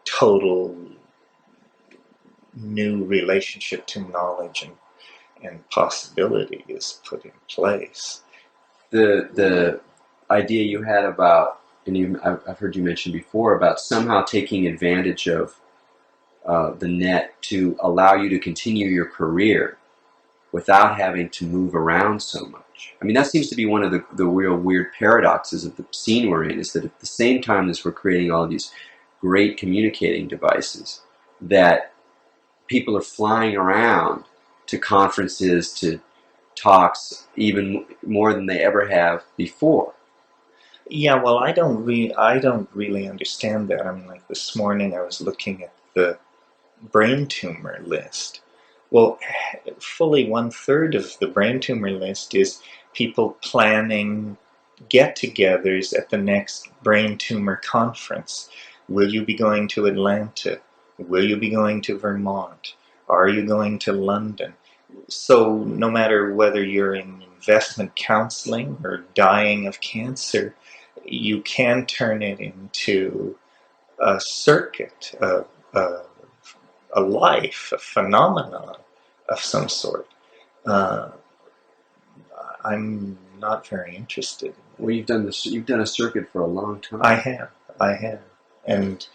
total new relationship to knowledge and possibility is put in place. The idea you had about and I've heard you mention before about somehow taking advantage of the net to allow you to continue your career without having to move around so much. I mean, that seems to be one of the real weird paradoxes of the scene we're in, is that at the same time as we're creating all these great communicating devices, that people are flying around to conferences, to talks, even more than they ever have before. Yeah, well, I don't really understand that. I mean, like this morning I was looking at the brain tumor list. Well, fully one-third of the brain tumor list is people planning get-togethers at the next brain tumor conference. Will you be going to Atlanta? Will you be going to Vermont? Are you going to London? So no matter whether you're in investment counseling or dying of cancer, you can turn it into a circuit, a life, a phenomenon of some sort. Uh, I'm not very interested. Well, you've done a circuit for a long time. I have, and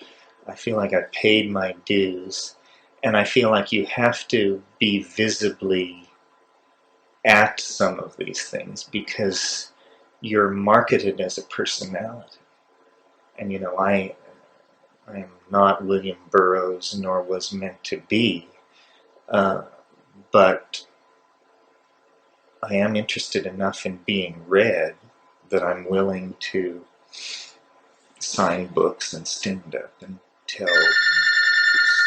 I feel like I've paid my dues, and I feel like you have to be visibly at some of these things because you're marketed as a personality. And I am not William Burroughs, nor was meant to be, but I am interested enough in being read that I'm willing to sign books and stand up and tell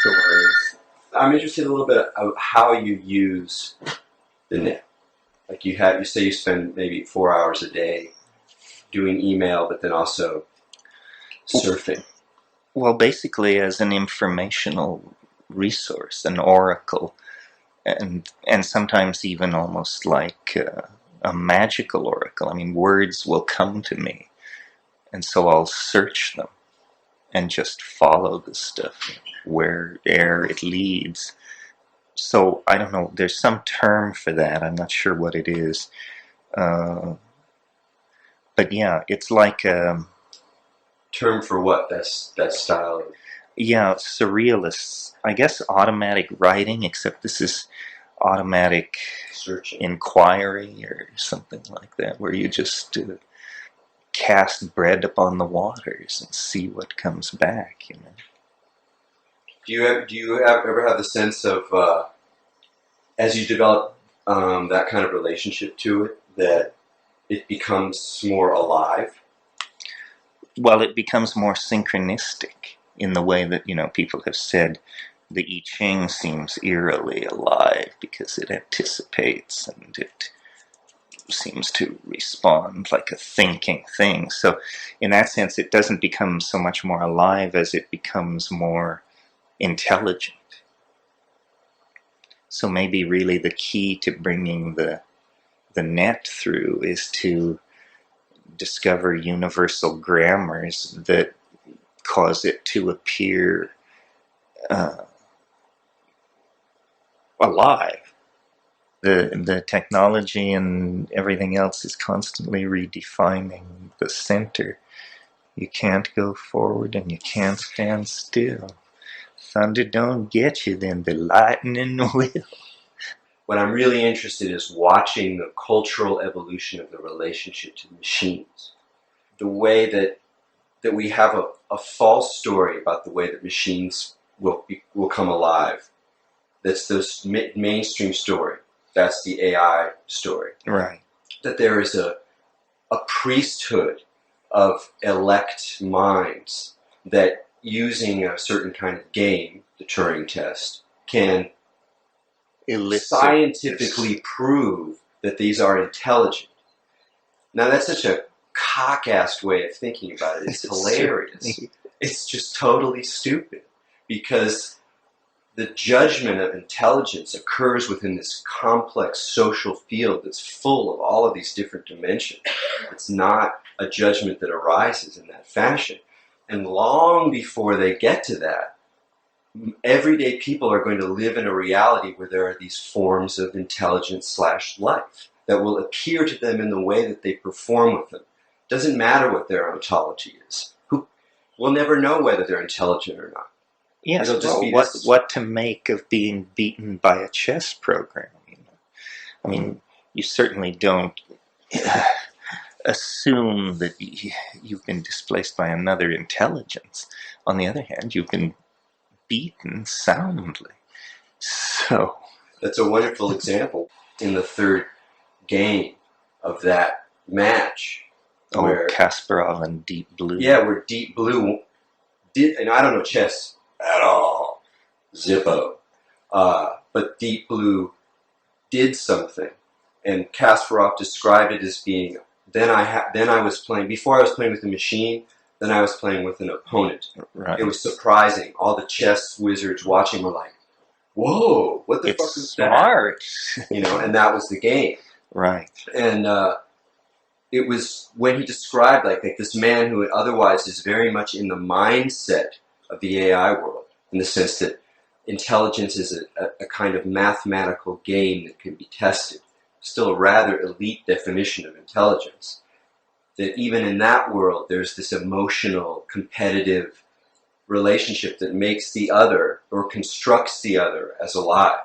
stories. I'm interested a little bit of how you use the net. Like you say you spend maybe 4 hours a day doing email, but then also surfing. Well, basically as an informational resource, an oracle, and sometimes even almost like a magical oracle. I mean, words will come to me, and so I'll search them and just follow the stuff where'er it leads. So I don't know. There's some term for that. I'm not sure what it is. But yeah, it's like term for what? That style of... Yeah, surrealists. I guess automatic writing, except this is automatic searching, inquiry or something like that, where you just cast bread upon the waters and see what comes back. Do you ever have the sense of as you develop that kind of relationship to it, that it becomes more alive? Well, it becomes more synchronistic in the way that, people have said the I Ching seems eerily alive because it anticipates and it seems to respond like a thinking thing. So in that sense, it doesn't become so much more alive as it becomes more intelligent. So maybe really the key to bringing the net through is to discover universal grammars that cause it to appear alive. The technology and everything else is constantly redefining the center. You can't go forward and you can't stand still. Thunder don't get you, then the lightning will. What I'm really interested in is watching the cultural evolution of the relationship to machines. The way that we have a false story about the way that machines will come alive. That's the mainstream story. That's the AI story. Right. That there is a priesthood of elect minds that, using a certain kind of game, the Turing test, can scientifically prove that these are intelligent. Now that's such a cock-assed way of thinking about it. It's hilarious. It's just totally stupid, because the judgment of intelligence occurs within this complex social field that's full of all of these different dimensions. It's not a judgment that arises in that fashion. And long before they get to that, everyday people are going to live in a reality where there are these forms of intelligence / life that will appear to them in the way that they perform with them, Doesn't matter what their ontology is. We'll never know whether they're intelligent or not. Yes, It'll just be what to make of being beaten by a chess program? I mean, you certainly don't assume that you've been displaced by another intelligence. On the other hand, you've been beaten soundly. So that's a wonderful example in the third game of that match. Where Kasparov and Deep Blue. Yeah, where Deep Blue did, and I don't know chess at all, Zippo, but Deep Blue did something, and Kasparov described it as being. Then I was playing before I was playing with the machine. Then I was playing with an opponent. Right. It was surprising. All the chess wizards watching were like, "Whoa, what the fuck is smart. That?" And that was the game. Right. And it was when he described like this man who otherwise is very much in the mindset of the AI world, in the sense that intelligence is a kind of mathematical game that can be tested. Still a rather elite definition of intelligence. That even in that world, there's this emotional, competitive relationship that makes the other or constructs the other as alive.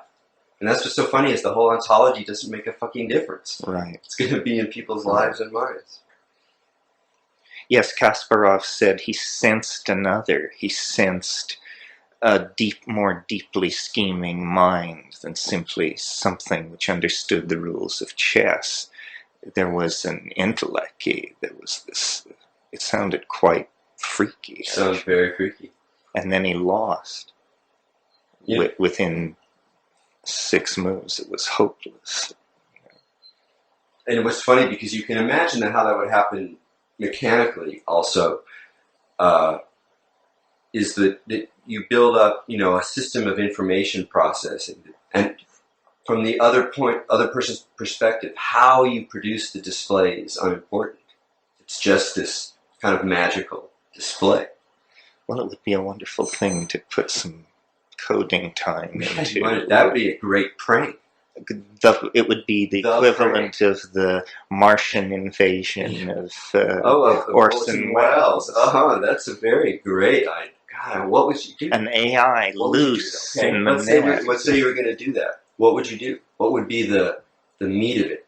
And that's what's so funny is the whole ontology doesn't make a fucking difference. Right. It's going to be in people's lives and minds. Yes, Kasparov said he sensed another. He sensed a more deeply scheming mind than simply something which understood the rules of chess. There was an intellect. There was this. It sounded quite freaky. It sounds very freaky. And then he lost. Yeah. Within 6 moves, it was hopeless. And it was funny because you can imagine how that would happen mechanically also, is that you build up, a system of information processing. And from the other person's perspective, how you produce the display is unimportant. It's just this kind of magical display. Well, it would be a wonderful thing to put some coding time into. That would be a great prank. It would be the equivalent of the Martian invasion of Orson Welles. That's a very great idea. God, what would you do? An AI loose in the net. Let's say you were going to do that. What would you do? What would be the meat of it?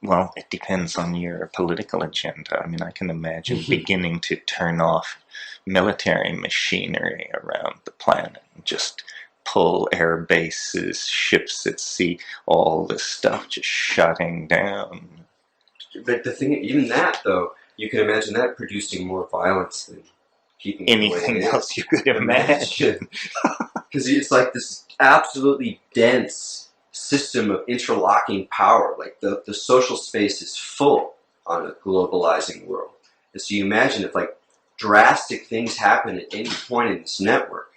Well, it depends on your political agenda. I mean, I can imagine beginning to turn off military machinery around the planet and just pull air bases, ships at sea, all this stuff just shutting down. But the thing, even that though, you can imagine that producing more violence than keeping anything else you could imagine. Because it's like this absolutely dense system of interlocking power. Like the social space is full on a globalizing world. And so you imagine if like drastic things happen at any point in this network,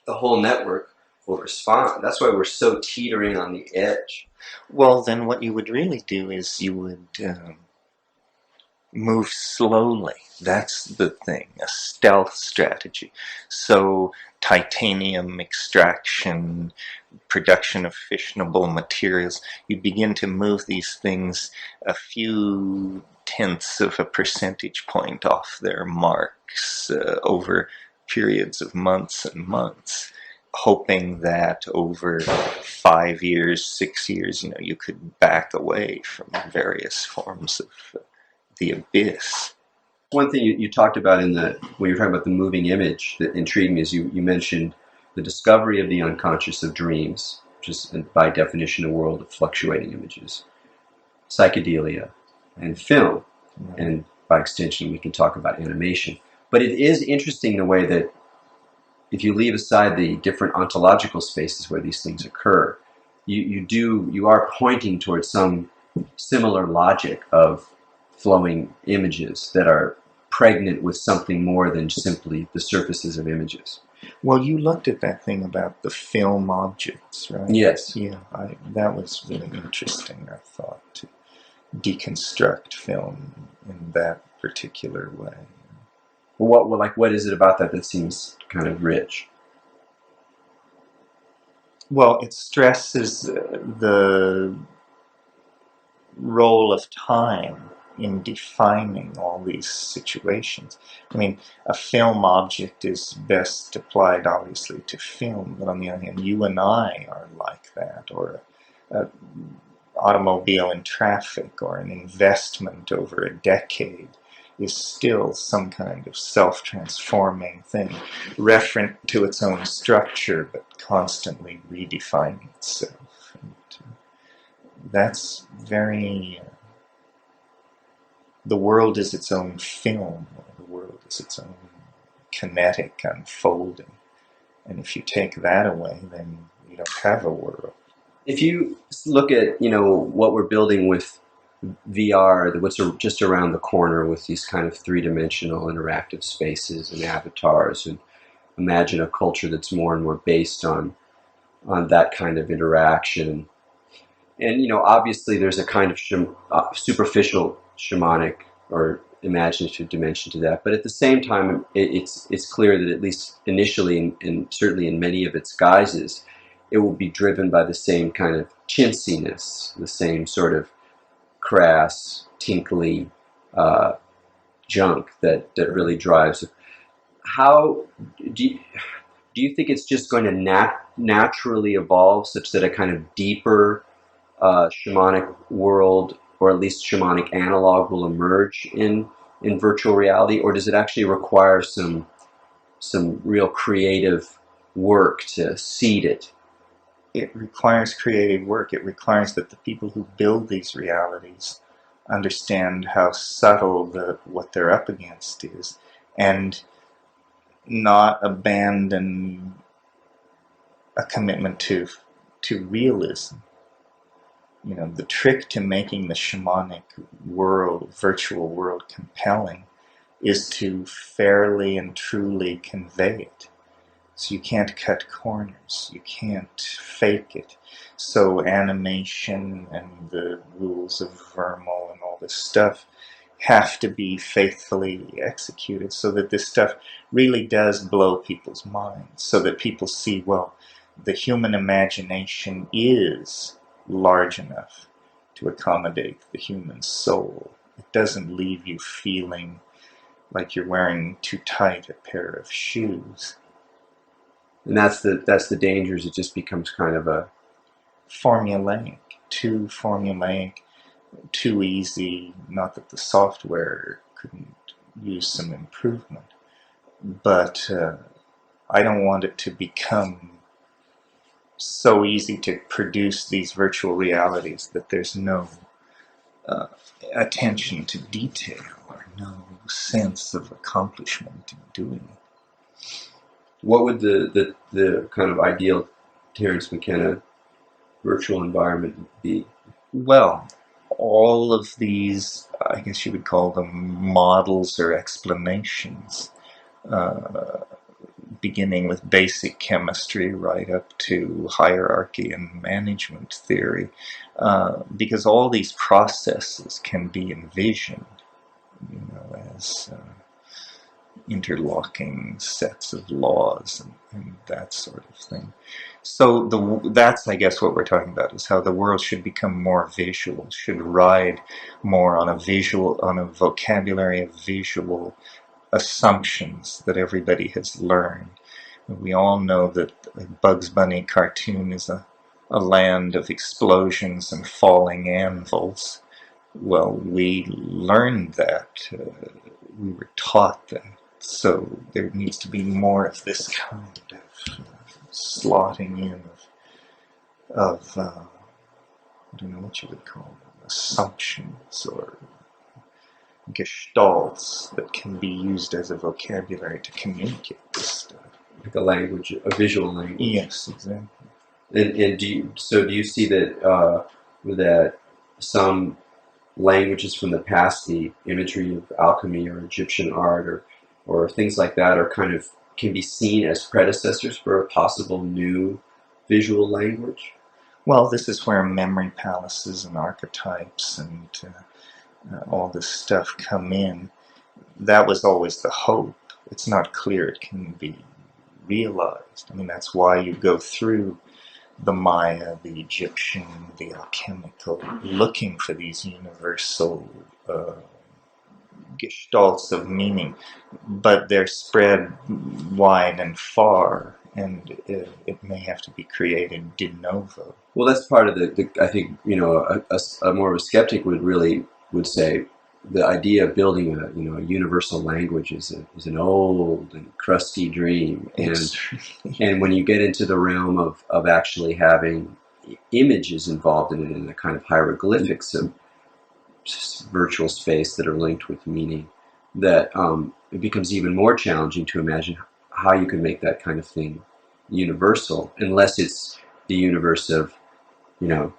the whole network will respond. That's why we're so teetering on the edge. Well, then what you would really do is you would move slowly. That's the thing, a stealth strategy. So titanium extraction, production of fissionable materials, you begin to move these things a few tenths of a percentage point off their marks over periods of months and months, hoping that over 5 years, 6 years, you could back away from various forms of the abyss. One thing you talked about when you were talking about the moving image that intrigued me is you mentioned the discovery of the unconscious of dreams, which is by definition a world of fluctuating images, psychedelia, and film, and by extension we can talk about animation. But it is interesting the way that if you leave aside the different ontological spaces where these things occur, you are pointing towards some similar logic of flowing images that are pregnant with something more than simply the surfaces of images. Well, you looked at that thing about the film objects, right? Yes. Yeah, that was really interesting, I thought, to deconstruct film in that particular way. What is it about that seems kind of rich? Well, it stresses the role of time in defining all these situations. I mean, a film object is best applied, obviously, to film, but on the other hand, you and I are like that, or a automobile in traffic, or an investment over a decade is still some kind of self-transforming thing, referent to its own structure, but constantly redefining itself. And that's very... the world is its own film, or the world is its own kinetic unfolding. And if you take that away, then you don't have a world. If you look at, what we're building with VR, what's just around the corner with these kind of three-dimensional interactive spaces and avatars, and imagine a culture that's more and more based on that kind of interaction. And, obviously there's a kind of superficial shamanic or imaginative dimension to that. But at the same time, it's clear that at least initially, and certainly in many of its guises, it will be driven by the same kind of chintziness, the same sort of crass, tinkly junk that really drives it. How do you think it's just going to naturally evolve such that a kind of deeper shamanic world, or at least shamanic analog, will emerge in virtual reality, or does it actually require some real creative work to seed it? It requires creative work. It requires that the people who build these realities understand how subtle what they're up against is, and not abandon a commitment to realism. The trick to making the shamanic world, virtual world, compelling is to fairly and truly convey it. So you can't cut corners, you can't fake it. So animation and the rules of Vermeil and all this stuff have to be faithfully executed so that this stuff really does blow people's minds, so that people see, well, the human imagination is large enough to accommodate the human soul. It doesn't leave you feeling like you're wearing too tight a pair of shoes. And that's the dangers. It just becomes kind of a formulaic, too easy. Not that the software couldn't use some improvement, but I don't want it to become so easy to produce these virtual realities that there's no attention to detail or no sense of accomplishment in doing it. What would the kind of ideal Terence McKenna virtual environment be? Well, all of these, I guess you would call them models or explanations, beginning with basic chemistry right up to hierarchy and management theory, because all these processes can be envisioned, as interlocking sets of laws and that sort of thing. So that's, I guess, what we're talking about, is how the world should become more visual, should ride more on a vocabulary of visual assumptions that everybody has learned. We all know that a Bugs Bunny cartoon is a land of explosions and falling anvils. Well, we learned that. We were taught that. So there needs to be more of this kind of slotting in of I don't know what you would call them, assumptions or gestalts that can be used as a vocabulary to communicate this stuff. Like a language, a visual language. Yes, exactly. And do you see that some languages from the past, the imagery of alchemy or Egyptian art or things like that, are can be seen as predecessors for a possible new visual language? Well, this is where memory palaces and archetypes and all this stuff come in. That was always the hope. It's not clear it can be realized. I mean, that's why you go through the Maya, the Egyptian, the alchemical, looking for these universal gestalts of meaning, but they're spread wide and far, and it may have to be created de novo. Well, that's part of the I think, a more of a skeptic would say the idea of building a universal language is an old and crusty dream, and when you get into the realm of actually having images involved in it, in the kind of hieroglyphics of virtual space that are linked with meaning, that it becomes even more challenging to imagine how you can make that kind of thing universal, unless it's the universe of, the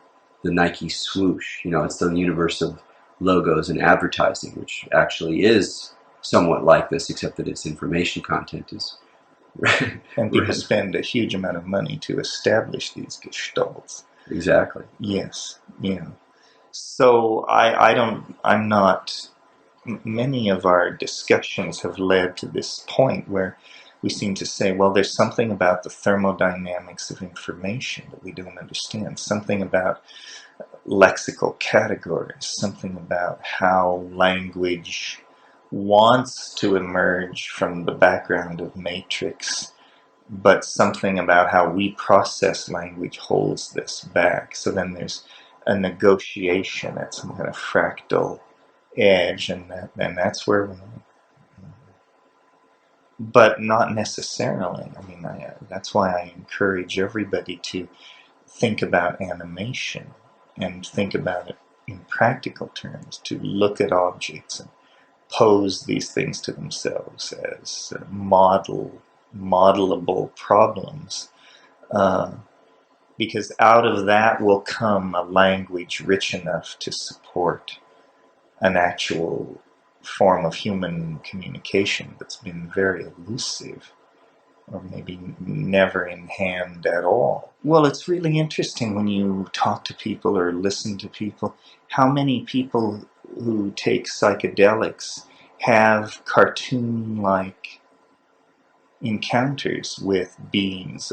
Nike swoosh. It's the universe of logos and advertising, which actually is somewhat like this, except that its information content is. And people spend a huge amount of money to establish these gestalts. Exactly. Yes. Yeah. So I'm not, many of our discussions have led to this point where we seem to say, well, there's something about the thermodynamics of information that we don't understand, something about lexical categories, something about how language wants to emerge from the background of matrix, but something about how we process language holds this back. So then there's a negotiation at some kind of fractal edge, and that's where we, but not necessarily. I mean, that's why I encourage everybody to think about animation and think about it in practical terms, to look at objects and pose these things to themselves as modelable problems, because out of that will come a language rich enough to support an actual form of human communication that's been very elusive, or maybe never in hand at all. Well, it's really interesting when you talk to people or listen to people, how many people who take psychedelics have cartoon-like encounters with beings,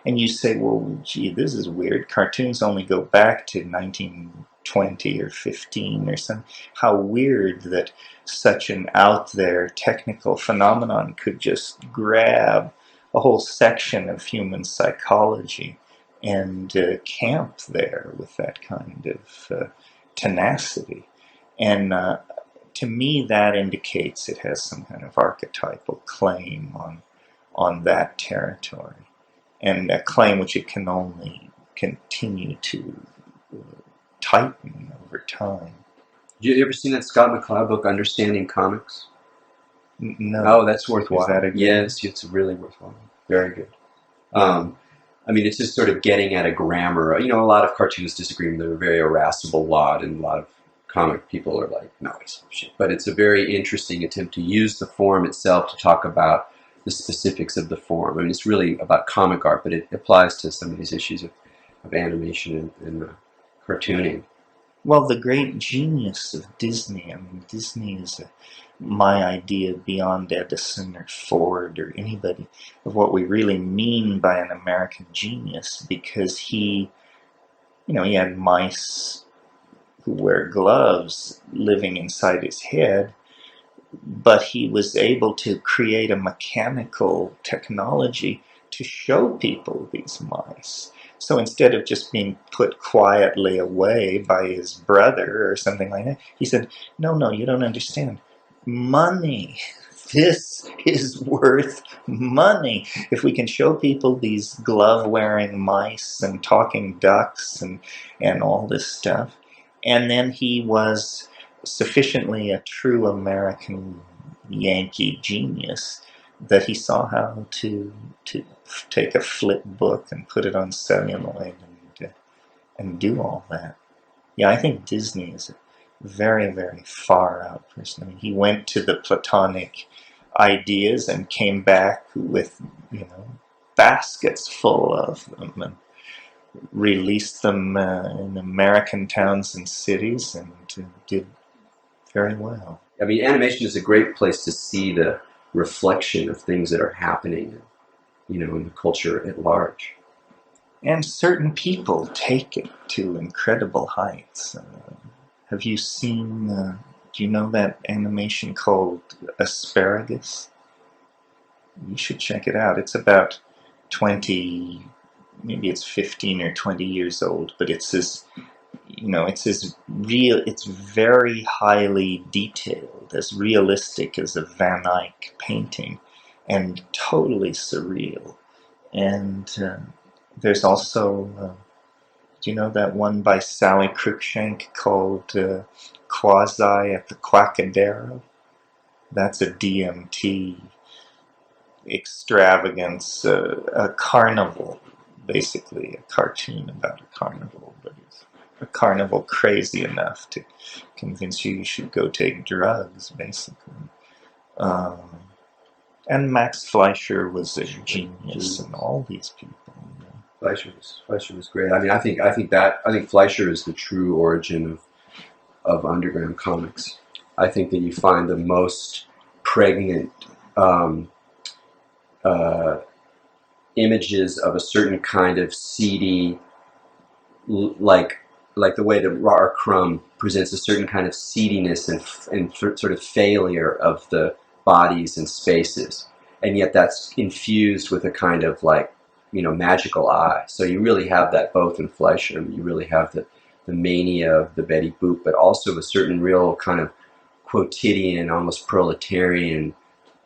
and you say, well, gee, this is weird. Cartoons only go back to 1920 or 15 or something. How weird that such an out there technical phenomenon could just grab a whole section of human psychology and camp there with that kind of tenacity. And to me, that indicates it has some kind of archetypal claim on that territory, and a claim which it can only continue to tighten over time. Did you ever seen that Scott McCloud book, Understanding Comics? No. Oh, that's worthwhile. Is that a good Yes, it's really worthwhile. Very good. I mean, it's just sort of getting at a grammar. A lot of cartoonists disagree. They're a very irascible lot, and a lot of comic people are like, no, it's shit. But it's a very interesting attempt to use the form itself to talk about the specifics of the form. I mean, it's really about comic art, but it applies to some of these issues of animation and cartooning. Well, the great genius of Disney, I mean, Disney is my idea beyond Edison or Ford or anybody of what we really mean by an American genius, because he had mice who wear gloves living inside his head, but he was able to create a mechanical technology to show people these mice. So instead of just being put quietly away by his brother or something like that, he said, no, you don't understand. Money. This is worth money. If we can show people these glove-wearing mice and talking ducks and all this stuff. And then he was sufficiently a true American Yankee genius that he saw how to take a flip book and put it on celluloid and do all that. Yeah, I think Disney is a very, very far out person. I mean, he went to the Platonic ideas and came back with, baskets full of them, and released them in American towns and cities, and did very well. I mean, animation is a great place to see the reflection of things that are happening, in the culture at large. And certain people take it to incredible heights. Have you seen Do you know that animation called Asparagus? You should check it out. It's about 20, maybe it's 15 or 20 years old, but it's this, it's very highly detailed, as realistic as a Van Eyck painting, and totally surreal. And there's also, do you know that one by Sally Cruikshank called Quasi at the Quackadero? That's a DMT extravagance, a carnival, basically a cartoon about a carnival, but it's a carnival crazy enough to convince you should go take drugs, basically. Um, and Max Fleischer was a genius, and all these people. Fleischer was great. I mean, I think Fleischer is the true origin of underground comics. I think that you find the most pregnant images of a certain kind of seedy, like the way that R. Crumb presents a certain kind of seediness and sort of failure of the bodies and spaces, and yet that's infused with a kind of magical eye. So you really have that both in Fleischer. You really have the mania of the Betty Boop, but also a certain real kind of quotidian, almost proletarian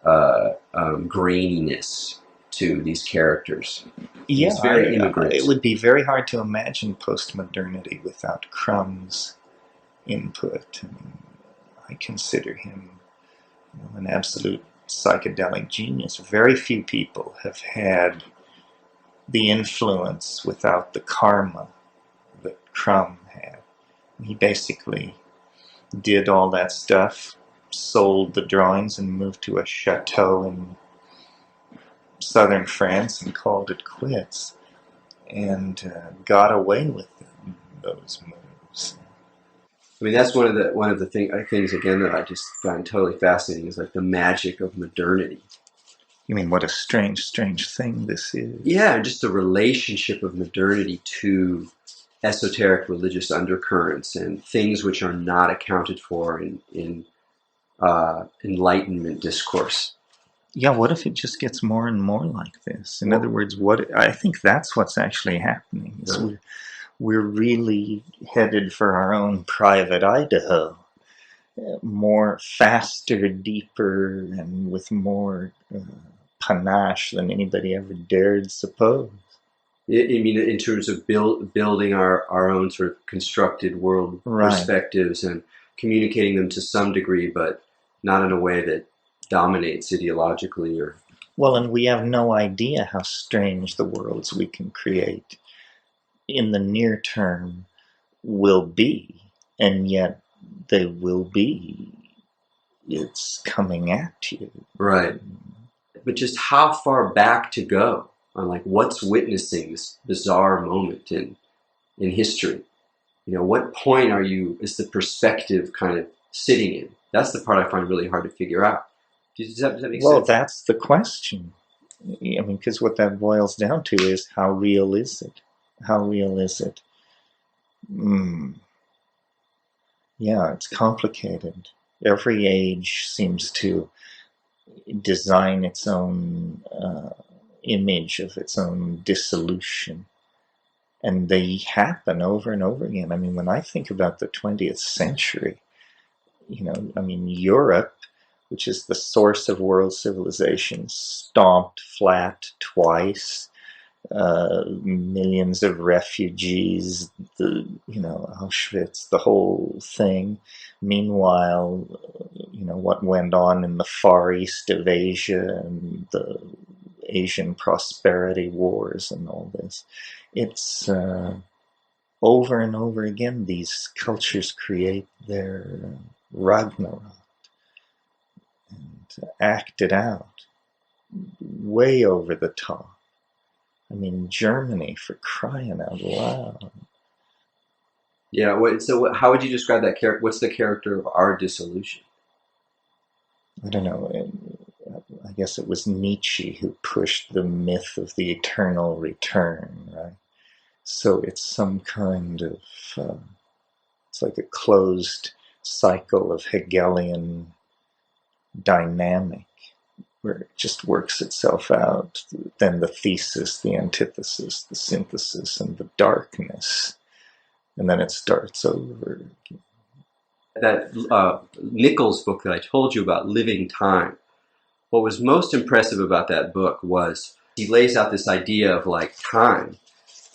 graininess to these characters. Yeah, it's very immigrant. It would be very hard to imagine postmodernity without Crumb's input. I consider him an absolute psychedelic genius. Very few people have had the influence without the karma that Crumb had. He basically did all that stuff, sold the drawings, and moved to a chateau in southern France and called it quits, and got away with those moves. I mean, that's one of the things again that I just find totally fascinating is like the magic of modernity. You mean what a strange thing this is? Yeah, just the relationship of modernity to esoteric religious undercurrents and things which are not accounted for in Enlightenment discourse. Yeah, what if it just gets more and more like this? In other words, I think that's what's actually happening. Is we're really headed for our own private Idaho, more faster, deeper, and with more panache than anybody ever dared suppose. I mean, in terms of building our own sort of constructed world perspectives and communicating them to some degree, but not in a way that dominates ideologically or. Well, and we have no idea how strange the worlds we can create in the near term will be, and yet they will be. It's coming at you. Right. But just how far back to go on what's witnessing this bizarre moment in history? What point is the perspective kind of sitting in? That's the part I find really hard to figure out. Does that make sense? Well, that's the question. I mean, because what that boils down to is how real is it? How real is it? Yeah, it's complicated. Every age seems to design its own image of its own dissolution. And they happen over and over again. I mean, when I think about the 20th century, Europe, which is the source of world civilization, stomped flat twice. Millions of refugees, Auschwitz, the whole thing. Meanwhile, what went on in the far east of Asia and the Asian prosperity wars and all this. It's over and over again, these cultures create their Ragnarok and act it out way over the top. I mean, Germany, for crying out loud. Yeah, so how would you describe that character? What's the character of our dissolution? I don't know. I guess it was Nietzsche who pushed the myth of the eternal return, right? So it's some kind of, it's like a closed cycle of Hegelian dynamic where it just works itself out. Then the thesis, the antithesis, the synthesis, and the darkness. And then it starts over. That Nichols book that I told you about, Living Time, what was most impressive about that book was he lays out this idea of like time,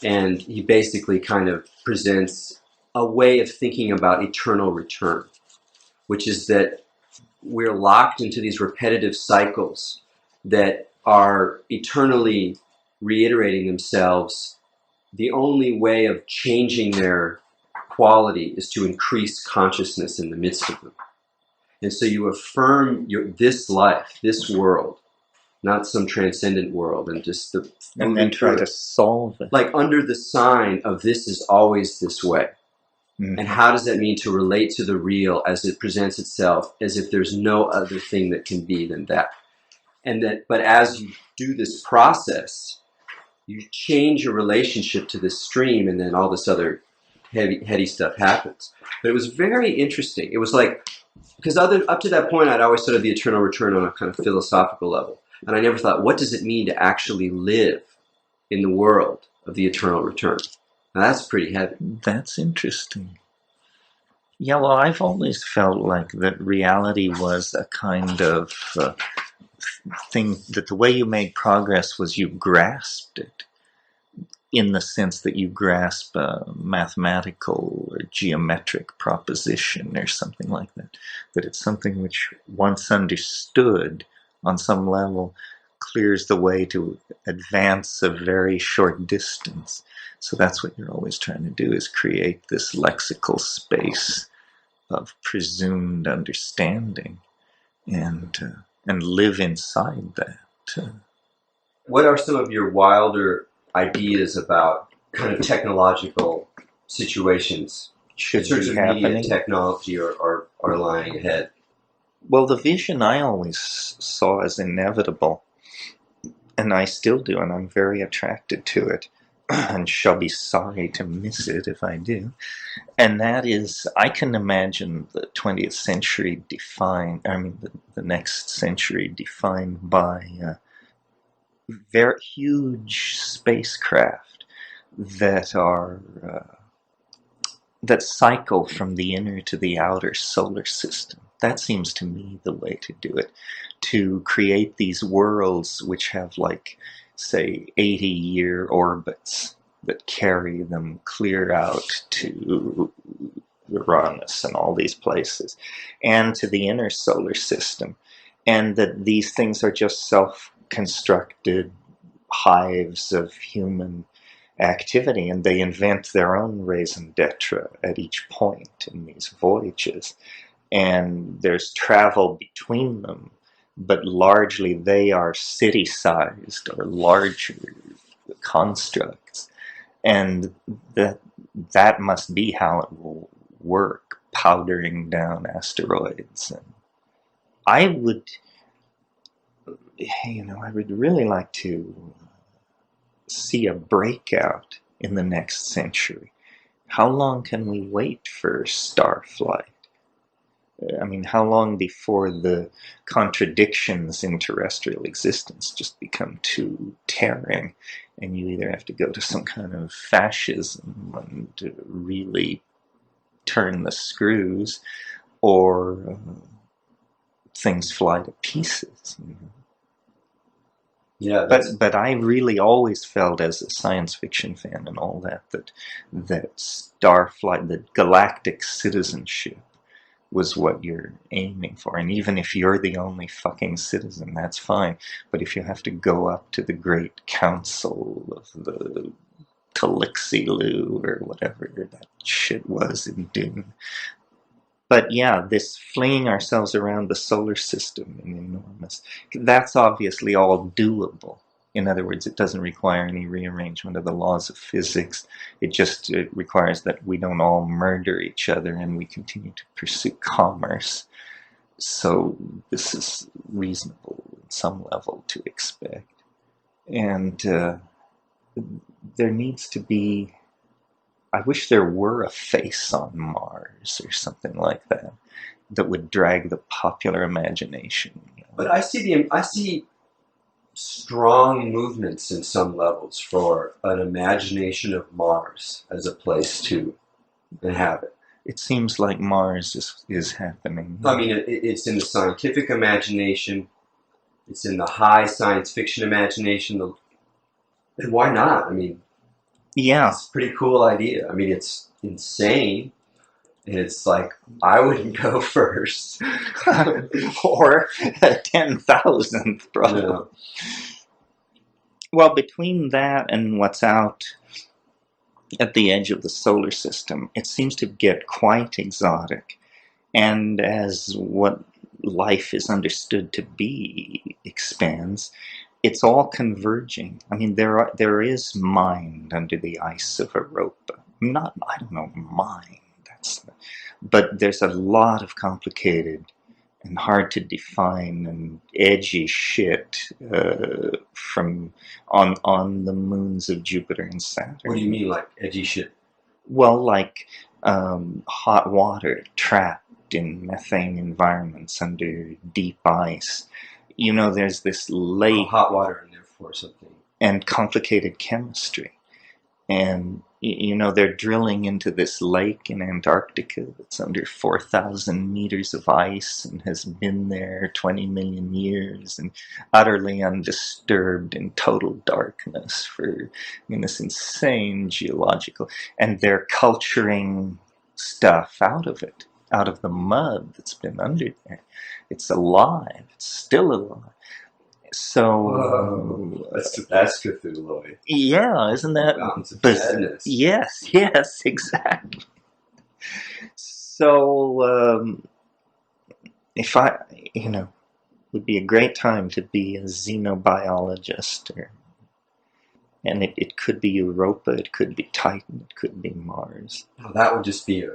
and he basically kind of presents a way of thinking about eternal return, which is that we're locked into these repetitive cycles that are eternally reiterating themselves. The only way of changing their quality is to increase consciousness in the midst of them. And so you affirm this life, this world, not some transcendent world, and just the and then try to solve it. Like under the sign of this is always this way. Mm-hmm. And how does that mean to relate to the real as it presents itself, as if there's no other thing that can be than that? And that, but as you do this process, you change your relationship to this stream, and then all this other heady stuff happens. But it was very interesting. It was like, because up to that point, I'd always thought of the eternal return on a kind of philosophical level. And I never thought, what does it mean to actually live in the world of the eternal return? Now, that's pretty heavy. That's interesting. Yeah, well, I've always felt like that reality was a kind of thing, that the way you made progress was you grasped it, in the sense that you grasp a mathematical or geometric proposition or something like that. That it's something which, once understood on some level, clears the way to advance a very short distance. So that's what you're always trying to do, is create this lexical space of presumed understanding and live inside that. What are some of your wilder ideas about kind of technological situations in terms of media technology are lying ahead? Well, the vision I always saw as inevitable, and I still do, and I'm very attracted to it, and shall be sorry to miss it if I do, and that is, I can imagine the 20th century the next century defined by very huge spacecraft that are that cycle from the inner to the outer solar system. That seems to me the way to do it, to create these worlds which have, like, say, 80-year orbits that carry them clear out to Uranus and all these places, and to the inner solar system, and that these things are just self-constructed hives of human activity, and they invent their own raison d'etre at each point in these voyages, and there's travel between them, but largely they are city-sized or larger constructs, and that must be how it will work, powdering down asteroids. And I would really like to see a breakout in the next century. How long can we wait for starflight? I mean, how long before the contradictions in terrestrial existence just become too tearing, and you either have to go to some kind of fascism and really turn the screws, or things fly to pieces. Yeah, but I really always felt, as a science fiction fan and all that starflight, that galactic citizenship was what you're aiming for. And even if you're the only fucking citizen, that's fine. But if you have to go up to the Great Council of the Talixilu or whatever that shit was in Dune. But yeah, this flinging ourselves around the solar system in enormous, that's obviously all doable. In other words, it doesn't require any rearrangement of the laws of physics. It requires that we don't all murder each other and we continue to pursue commerce. So this is reasonable at some level to expect. And there needs to be I wish there were a face on Mars or something like that that would drag the popular imagination. But I see strong movements in some levels for an imagination of Mars as a place to inhabit. It seems like Mars is happening. I mean, it's in the scientific imagination, it's in the high science fiction imagination. And why not? I mean, Yeah. it's a pretty cool idea. I mean, it's insane. And it's like, I wouldn't go first. Or 10,000th, probably. Yeah. Well, between that and what's out at the edge of the solar system, it seems to get quite exotic. And as what life is understood to be expands, it's all converging. I mean, there is mind under the ice of Europa. I don't know, mind. But there's a lot of complicated and hard to define and edgy shit from on the moons of Jupiter and Saturn. What do you mean, like edgy shit? Well, like hot water trapped in methane environments under deep ice. You know, there's this lake. Hot water and therefore something. And complicated chemistry. And, you know, they're drilling into this lake in Antarctica that's under 4,000 meters of ice and has been there 20 million years and utterly undisturbed in total darkness for, this insane geological. And they're culturing stuff out of it, out of the mud that's been under there. It's alive. It's still alive. So that's Cthulhu. Yeah, isn't that madness? Yes, exactly. So if would be a great time to be a xenobiologist, and it could be Europa, it could be Titan, it could be Mars. Oh, that would just be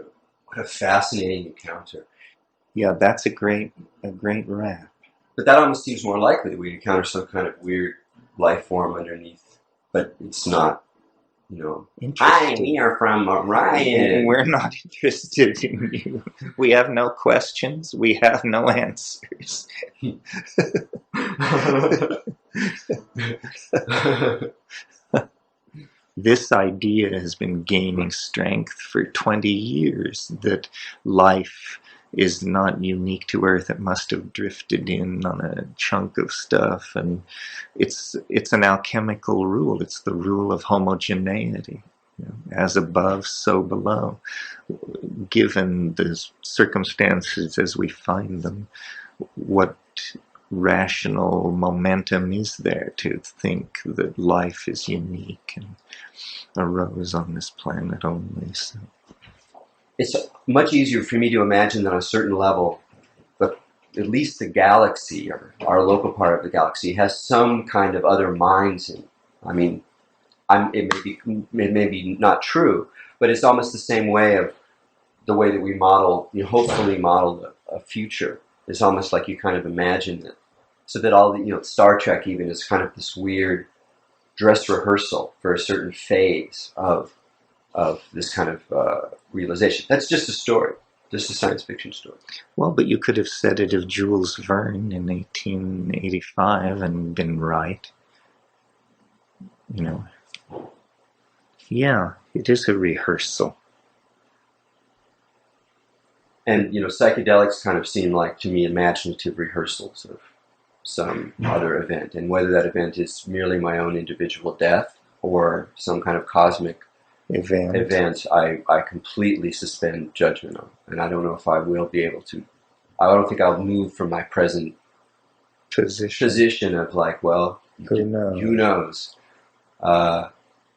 a fascinating encounter. Yeah, that's a great wrap. But that almost seems more likely. We encounter some kind of weird life form underneath, but it's not, Hi, we are from Orion. We're not interested in you. We have no questions. We have no answers. This idea has been gaining strength for 20 years, that life is not unique to Earth. It must have drifted in on a chunk of stuff, and it's an alchemical rule. It's the rule of homogeneity, as above, so below. Given the circumstances as we find them, what rational momentum is there to think that life is unique and arose on this planet only? So it's much easier for me to imagine that on a certain level, but at least the galaxy, or our local part of the galaxy, has some kind of other minds. I mean, it may be not true, but it's almost the same way of the way that we model, hopefully model a future. It's almost like you kind of imagine it, so that all the, Star Trek even is kind of this weird dress rehearsal for a certain phase of this kind of realization. That's just a story, just a science fiction story. Well, but you could have said it of Jules Verne in 1885 and been right. Yeah, it is a rehearsal. And, psychedelics kind of seem like, to me, imaginative rehearsals of some other event. And whether that event is merely my own individual death or some kind of cosmic event, I completely suspend judgment on. And I don't know if I will be able to. I don't think I'll move from my present position of like, well, who knows? Who knows?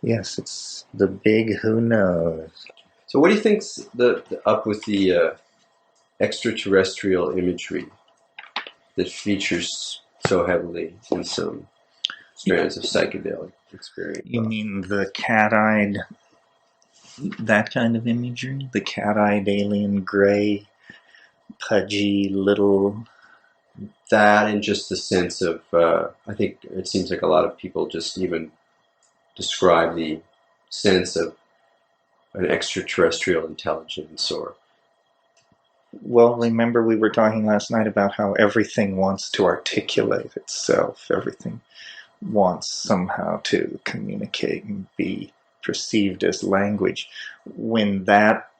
Yes, it's the big who knows. So what do you think's up with the extraterrestrial imagery that features so heavily in some strands of psychedelic experience? You mean the cat-eyed, that kind of imagery? The cat-eyed alien gray, pudgy little... That, and just the sense of, I think it seems like a lot of people just even describe the sense of an extraterrestrial intelligence, or Well, remember we were talking last night about how everything wants to articulate itself. Everything wants somehow to communicate and be perceived as language. When that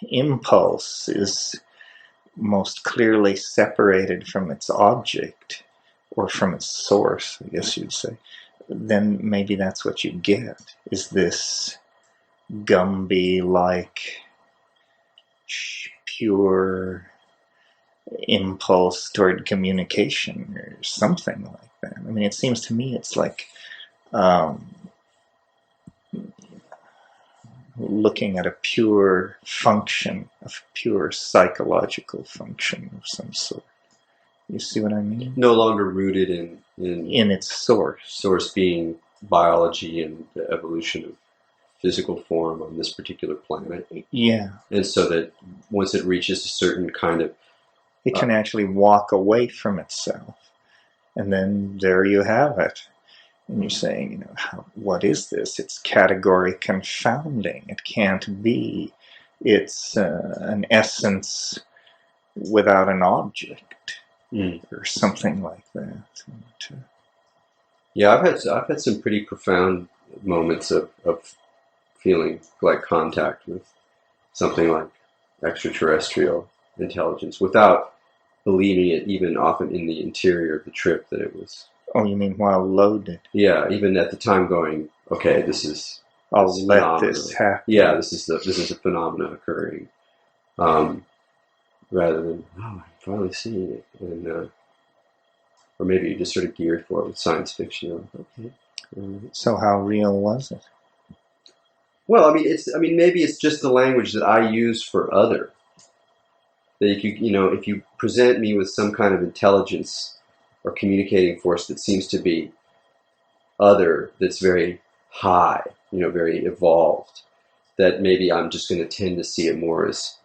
impulse is most clearly separated from its object, or from its source, I guess you'd say, then maybe that's what you get, is this Gumby-like pure impulse toward communication or something like that. I mean, it seems to me it's like looking at a pure function, a pure psychological function of some sort. You see what I mean? no longer rooted in its source. Source being biology and the evolution of physical form on this particular planet. Yeah. And so that once it reaches a certain kind of... it can actually walk away from itself. And then there you have it. And you're saying, what is this? It's category confounding. It can't be. It's an essence without an object, or something like that. Yeah, I've had some pretty profound moments of feeling like contact with something like extraterrestrial intelligence without believing it, even often in the interior of the trip that it was. Oh, you mean while loaded? Yeah, even at the time going, okay, this is... I'll let this happen. Yeah, this is a phenomena occurring, rather than, oh, I'm finally seeing it, and or maybe you just sort of geared for it with science fiction. Okay. So how real was it? Well, maybe it's just the language that I use for other. That if you present me with some kind of intelligence or communicating force that seems to be other, that's very high, very evolved, that maybe I'm just going to tend to see it more as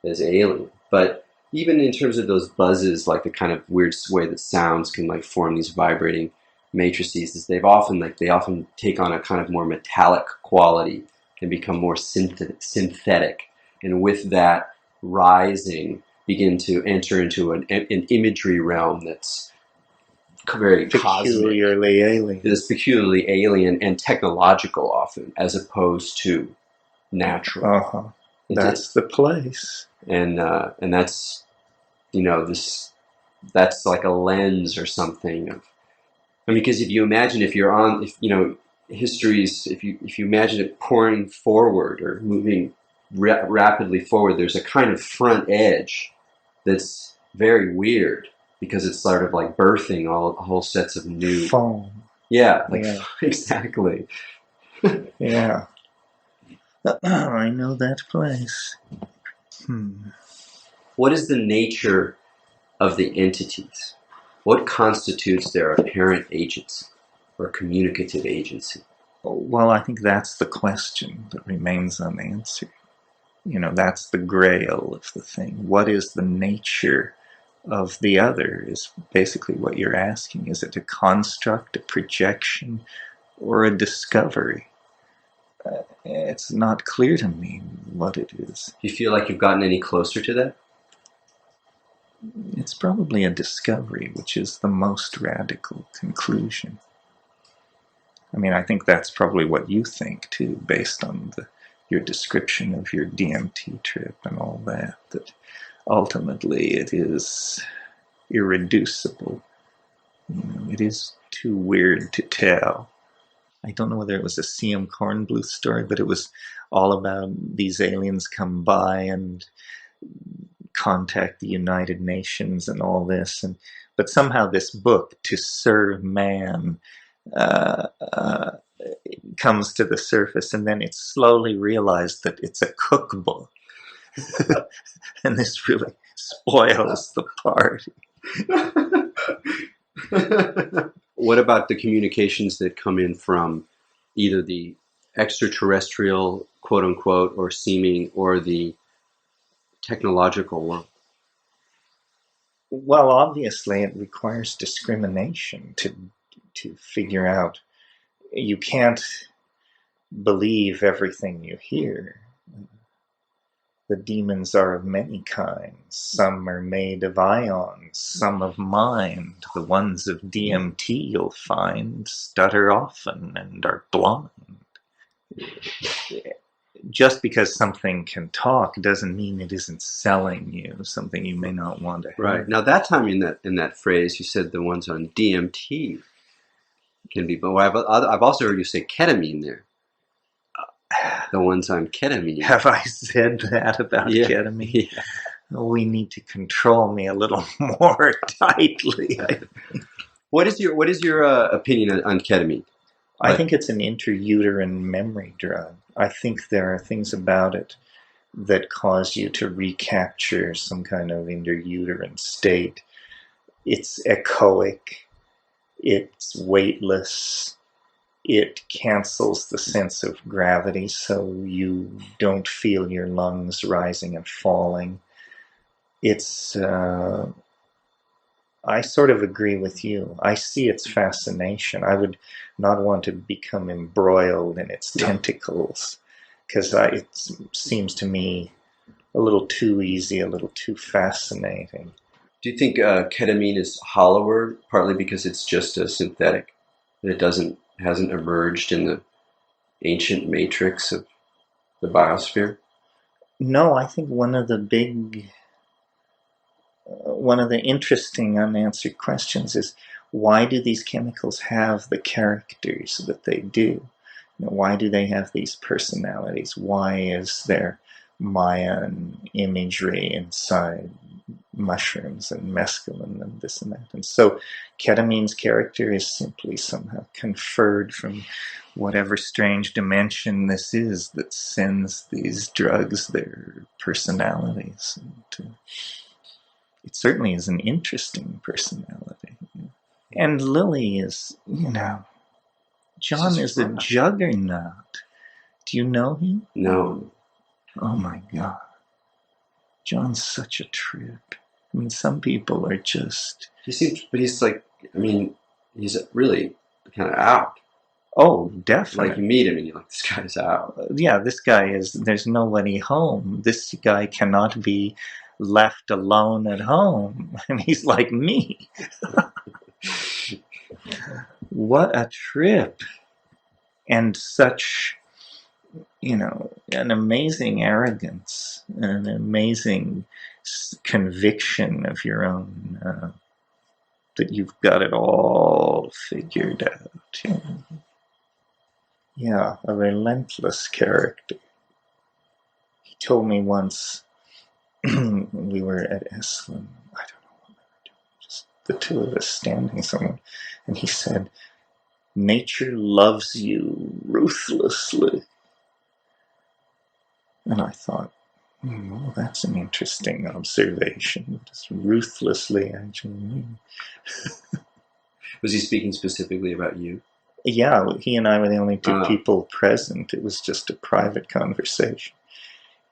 alien. But even in terms of those buzzes, like the kind of weird way that sounds can like form these vibrating matrices, is they often take on a kind of more metallic quality and become more synthetic, and with that rising, begin to enter into an imagery realm that's very peculiarly alien. It is peculiarly alien and technological often, as opposed to natural. That's the place. And that's that's like a lens or something. Because if you imagine, if you imagine it pouring forward or moving rapidly forward, there's a kind of front edge that's very weird, because it's sort of like birthing whole sets of new foam. Yeah, exactly. Yeah. I know that place. What is the nature of the entities? What constitutes their apparent agency or communicative agency? Well, I think that's the question that remains unanswered. That's the grail of the thing. What is the nature of the other is basically what you're asking. Is it a construct, a projection, or a discovery? It's not clear to me what it is. Do you feel like you've gotten any closer to that? It's probably a discovery, which is the most radical conclusion. I think that's probably what you think, too, based on your description of your DMT trip and all that, that ultimately it is irreducible. It is too weird to tell. I don't know whether it was a C.M. Kornbluth story, but it was all about these aliens come by and contact the United Nations and all this. But somehow this book, To Serve Man, comes to the surface, and then it's slowly realized that it's a cookbook. And this really spoils the party. What about the communications that come in from either the extraterrestrial, quote unquote, or seeming, or the technological world? Well, obviously it requires discrimination to figure out. You can't believe everything you hear. The demons are of many kinds. Some are made of ions, some of mind. The ones of DMT you'll find stutter often and are blind. Just because something can talk doesn't mean it isn't selling you something you may not want to have. Right. Now that time in that phrase, you said the ones on DMT can be, but I've also heard you say ketamine there. The ones on ketamine. Have I said that about ketamine? Yeah. We need to control me a little more tightly. What is your opinion on ketamine? I think it's an intrauterine memory drug. I think there are things about it that cause you to recapture some kind of intrauterine state. It's echoic. It's weightless. It cancels the sense of gravity, so you don't feel your lungs rising and falling. It's, I sort of agree with you. I see its fascination. I would not want to become embroiled in its tentacles, because it seems to me a little too easy, a little too fascinating. Do you think ketamine is hollower, partly because it's just a synthetic, that it hasn't emerged in the ancient matrix of the biosphere? No, I think one of the interesting unanswered questions is, why do these chemicals have the characters that they do? Why do they have these personalities? Why is there Mayan imagery inside mushrooms and mescaline and this and that? And so ketamine's character is simply somehow conferred from whatever strange dimension this is that sends these drugs their personalities. And it certainly is an interesting personality. And Lily is, John is a juggernaut. Do you know him? No. Oh my God. John's such a trip. I mean, some people are just... he's really kind of out. Oh, definitely. Like you meet him and you're like, this guy's out. Yeah, this guy is, there's nobody home. This guy cannot be left alone at home. And he's like me. What a trip. And such, an amazing arrogance, an amazing conviction of your own, that you've got it all figured out. Yeah, a relentless character. He told me once, we were at Esalen, I don't know what we were doing, just the two of us standing somewhere, and he said, nature loves you ruthlessly. And I thought, well, that's an interesting observation. Just ruthlessly actually mean. Was he speaking specifically about you? Yeah, he and I were the only two people present. It was just a private conversation.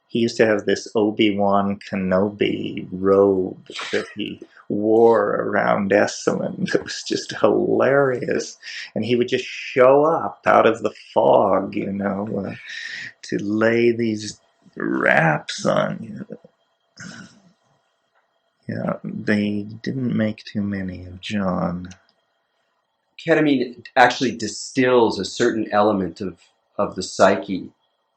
He used to have this Obi-Wan Kenobi robe that he wore around Esalen that was just hilarious. And he would just show up out of the fog, to lay these raps on you. Yeah, they didn't make too many of John. Ketamine actually distills a certain element of the psyche,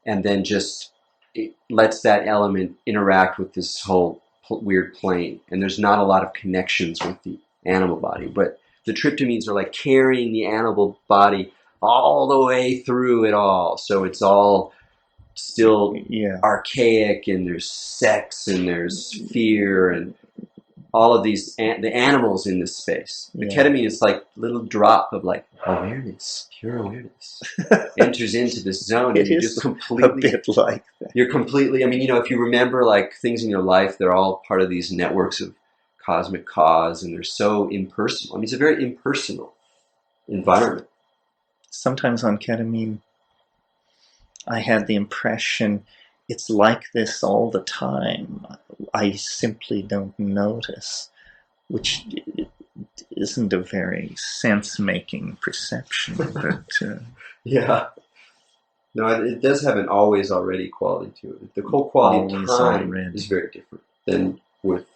and then just it lets that element interact with this whole weird plane. And there's not a lot of connections with the animal body, but the tryptamines are like carrying the animal body all the way through it all. So it's all still archaic, and there's sex and there's fear and all of these the animals in this space. The ketamine is like a little drop of like awareness, pure awareness, enters into this zone, and you're just completely a bit like that. You're completely. I mean, if you remember like things in your life, they're all part of these networks of cosmic cause, and they're so impersonal. I mean, it's a very impersonal environment. Sometimes on ketamine, I had the impression it's like this all the time. I simply don't notice, which isn't a very sense-making perception. But yeah. No, it does have an always already quality to it. The whole quality of Always time is already. very different than with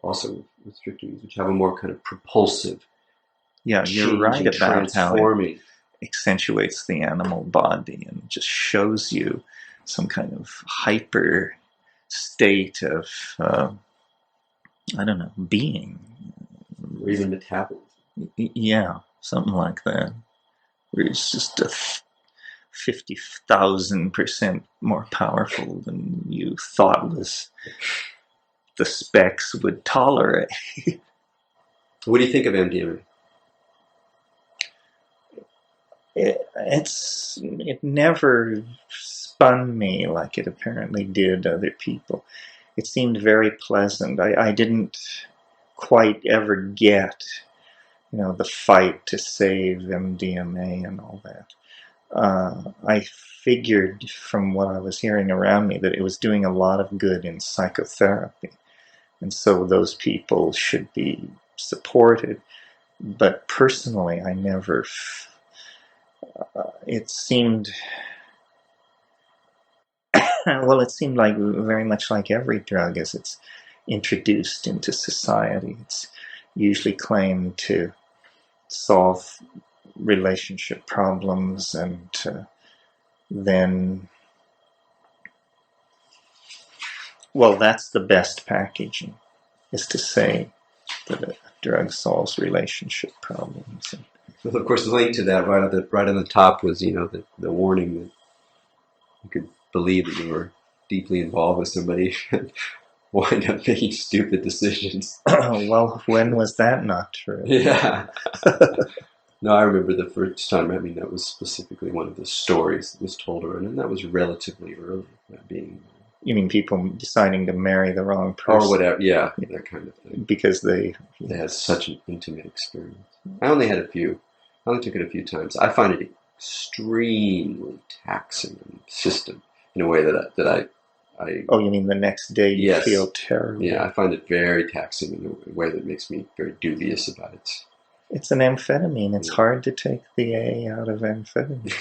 also with strictures, which have a more kind of propulsive, Yeah, you're right changing, about how it transforming. accentuates the animal body and just shows you some kind of hyper state of, I don't know, being. Or even metabolism. Yeah, something like that. Where it's just a 50,000% more powerful than you thought was the specs would tolerate. What do you think of MDMA? It never spun me like it apparently did other people. It seemed very pleasant. I didn't quite ever get, the fight to save MDMA and all that. I figured from what I was hearing around me that it was doing a lot of good in psychotherapy, and so those people should be supported. But personally, I never. It seemed well. It seemed like very much like every drug as it's introduced into society. It's usually claimed to solve relationship problems, and then, well, that's the best packaging, is to say that a drug solves relationship problems. Well, of course, the link to that right on the top was the warning that you could believe that you were deeply involved with somebody and wind up making stupid decisions. Well, when was that not true? Yeah. No, I remember the first time. I mean, that was specifically one of the stories that was told around, and that was relatively early. That being, You mean people deciding to marry the wrong or person? whatever. Yeah, that kind of thing. Because they had such an intimate experience. I only had a few. I only took it a few times. I find it extremely taxing system in a way that I. Oh, you mean the next day you Yes. feel terrible? Yeah, I find it very taxing in a way that makes me very dubious about it. It's an amphetamine. It's hard to take the A out of amphetamine.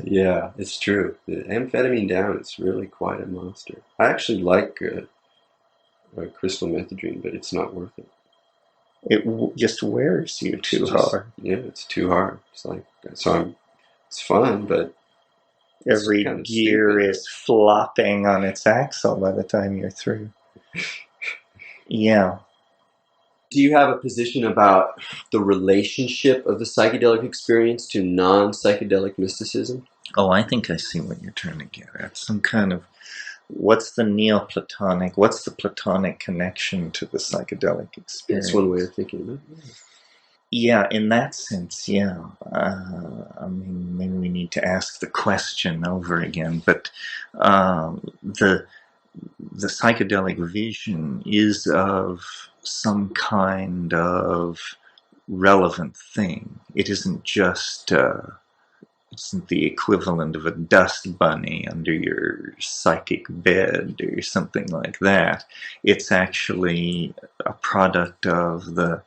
Yeah, it's true. The amphetamine down is really quite a monster. I actually like crystal methadone, but it's not worth it. It just wears you too hard. Yeah, it's too hard. It's like it's fun, but every kind of gear stupid. Is flopping on its axle by the time you're through. Yeah. Do you have a position about the relationship of the psychedelic experience to non-psychedelic mysticism? Oh, I think I see what you're trying to get at. Some kind of, what's the Neoplatonic, what's the Platonic connection to the psychedelic experience? That's one way of thinking of it. Yeah, in that sense, yeah. I mean, maybe we need to ask the question over again, but the psychedelic vision is of some kind of relevant thing. It isn't just isn't the equivalent of a dust bunny under your psychic bed or something like that. It's actually a product of the,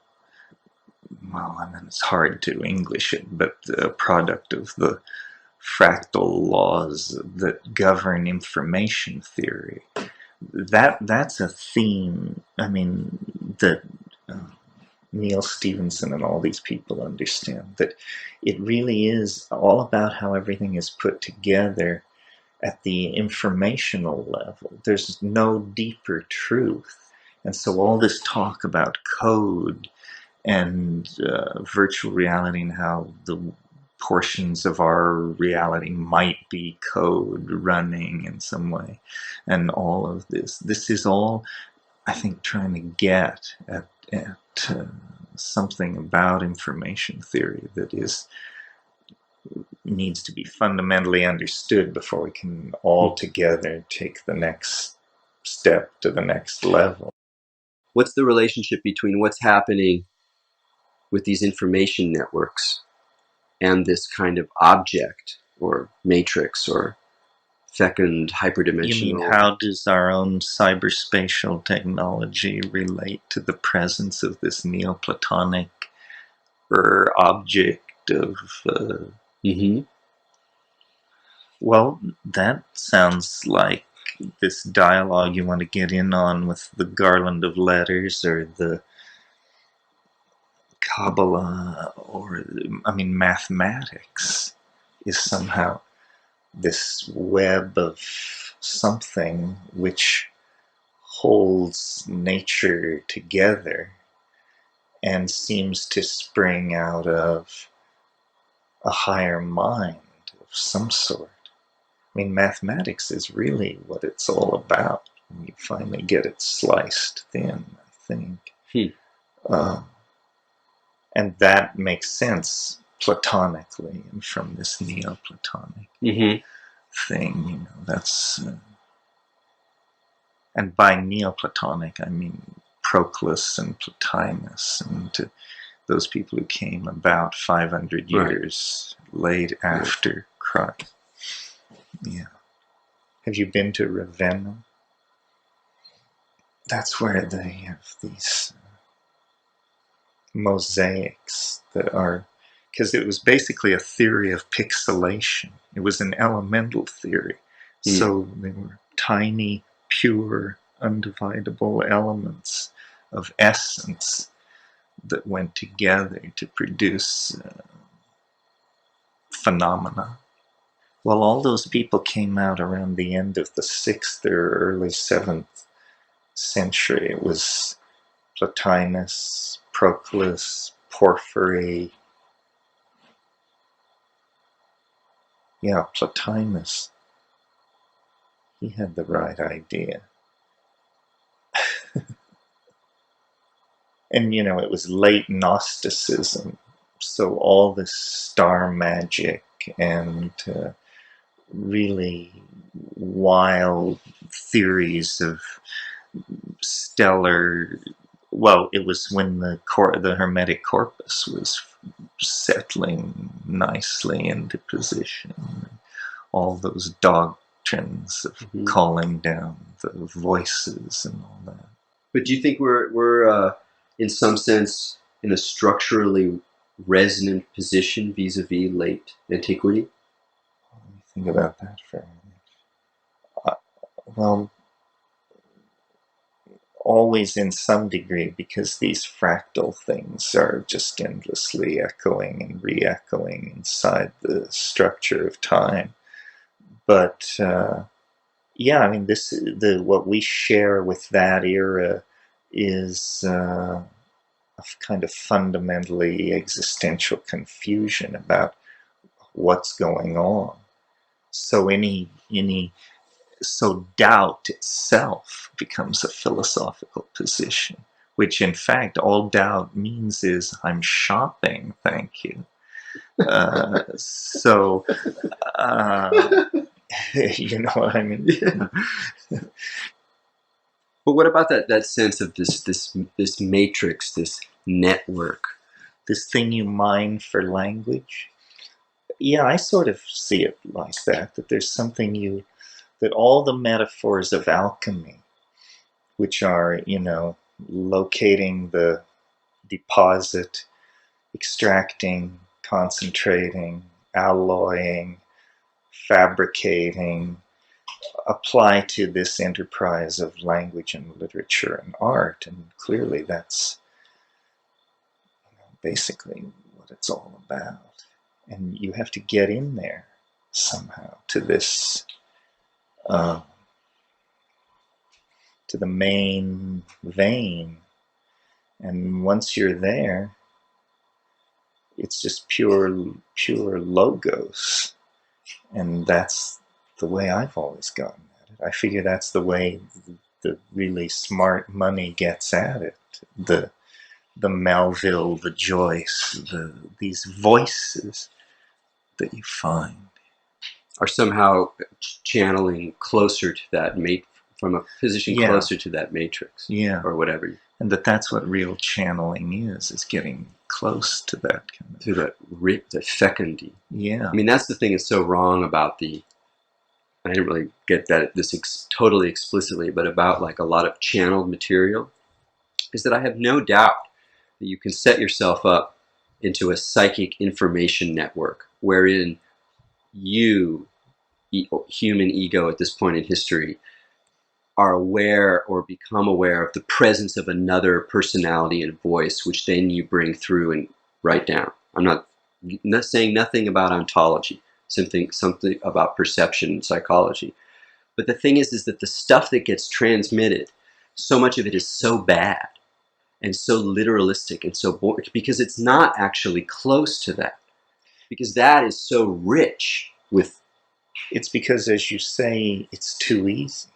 well, I mean, it's hard to English it, but the product of the fractal laws that govern information theory. That's a theme. I mean, that Neil Stevenson and all these people understand, that it really is all about how everything is put together at the informational level. There's no deeper truth. And so all this talk about code and virtual reality and how the portions of our reality might be code running in some way, and all of this is all, I think, trying to get at something about information theory that needs to be fundamentally understood before we can all together take the next step to the next level. What's the relationship between what's happening with these information networks and this kind of object or matrix or fecund hyperdimensional? You mean, how does our own cyberspatial technology relate to the presence of this Neoplatonic object of Well, that sounds like this dialogue you want to get in on with the garland of letters or the Kabbalah or, I mean, mathematics is somehow this web of something which holds nature together and seems to spring out of a higher mind of some sort. I mean, mathematics is really what it's all about when you finally get it sliced thin, I think. Um, and that makes sense platonically and from this Neoplatonic thing, you know, that's. And by Neoplatonic, I mean Proclus and Plotinus and those people who came about 500 years late after Christ. Yeah. Have you been to Ravenna? That's where they have these mosaics that are, because it was basically a theory of pixelation. It was an elemental theory. So they were tiny, pure, undividable elements of essence that went together to produce phenomena. Well, all those people came out around the end of the 6th or early 7th century. It was Plotinus, Proclus, Porphyry. Yeah, Plotinus. He had the right idea. And, you know, it was late Gnosticism. So all this star magic and really wild theories of stellar. Well, it was when the Hermetic corpus was settling nicely into position. All those doctrines of calling down the voices and all that. But do you think we're in some sense in a structurally resonant position vis-a-vis late antiquity? Let me think about that for a minute. Well, always in some degree, because these fractal things are just endlessly echoing and re-echoing inside the structure of time. But yeah, I mean, what we share with that era is a kind of fundamentally existential confusion about what's going on. So so doubt itself becomes a philosophical position, which in fact all doubt means is I'm shopping, thank you. So you know what I mean? Yeah. But what about that sense of this matrix, this network? This thing you mine for language? Yeah, I sort of see it like that there's something that all the metaphors of alchemy, which are, you know, locating the deposit, extracting, concentrating, alloying, fabricating, apply to this enterprise of language and literature and art. And clearly that's, you know, basically what it's all about. And you have to get in there somehow to this, to the main vein. And once you're there, it's just pure logos. And that's the way I've always gotten at it. I figure that's the way the really smart money gets at it. The Melville, the Joyce, these voices that you find are somehow channeling closer to that from a position closer to that matrix, or whatever. And that's what real channeling is getting close to that kind of, to the fecundity. Yeah. I mean, that's the thing that's so wrong about I didn't really get that totally explicitly, but about like a lot of channeled material, is that I have no doubt that you can set yourself up into a psychic information network wherein you human ego at this point in history are aware or become aware of the presence of another personality and voice, which then you bring through and write down. I'm not saying nothing about ontology, something about perception and psychology. But the thing is that the stuff that gets transmitted, so much of it is so bad and so literalistic and so boring because it's not actually close to that. Because that is so rich with. It's because, as you say, it's too easy.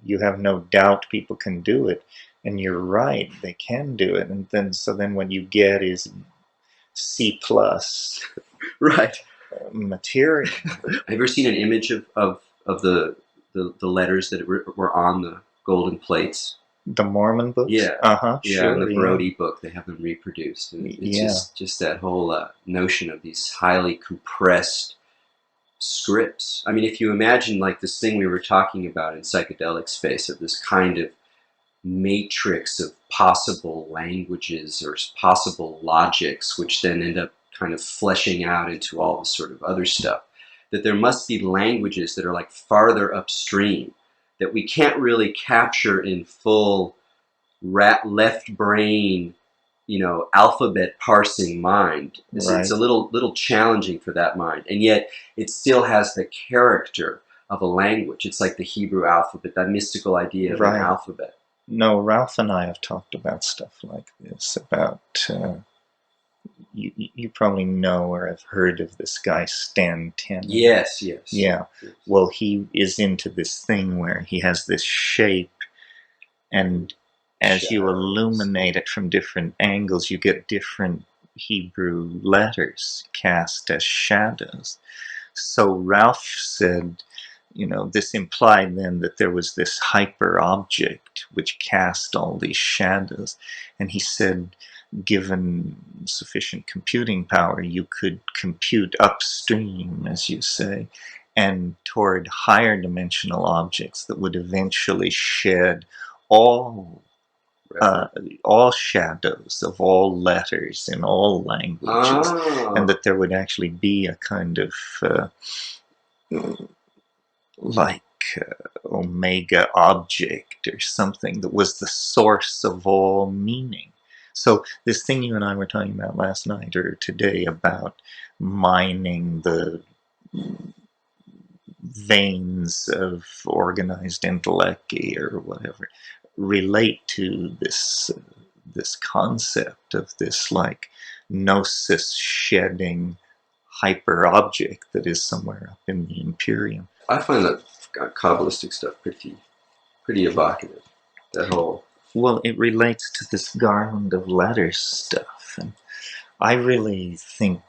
You have no doubt people can do it, and you're right, they can do it. And then what you get is C plus Right. Material. Have you ever seen an image of the letters that were on the golden plates? The Mormon books? Yeah. Sure. In the Brody book, they have them reproduced. And it's just that whole notion of these highly compressed scripts. I mean, if you imagine like this thing we were talking about in psychedelic space of this kind of matrix of possible languages or possible logics, which then end up kind of fleshing out into all this sort of other stuff, that there must be languages that are like farther upstream that we can't really capture in full left brain, alphabet parsing mind. Right. It's a little challenging for that mind, and yet it still has the character of a language. It's like the Hebrew alphabet, that mystical idea of an alphabet. No, Ralph and I have talked about stuff like this, about, you probably know or have heard of this guy, Stan Tenen. Yes. Yeah. Well, he is into this thing where he has this shape, and as you illuminate it from different angles, you get different Hebrew letters cast as shadows. So Ralph said, this implied then that there was this hyper object which cast all these shadows. And he said, given sufficient computing power, you could compute upstream, as you say, and toward higher dimensional objects that would eventually shed all shadows of all letters in all languages, and that there would actually be a kind of omega object or something that was the source of all meaning. So this thing you and I were talking about last night or today about mining the veins of organized intellect or whatever relate to this concept of this like gnosis shedding hyper object that is somewhere up in the Imperium. I find that Kabbalistic stuff pretty evocative. That whole. Well, it relates to this garland of letters stuff, and I really think,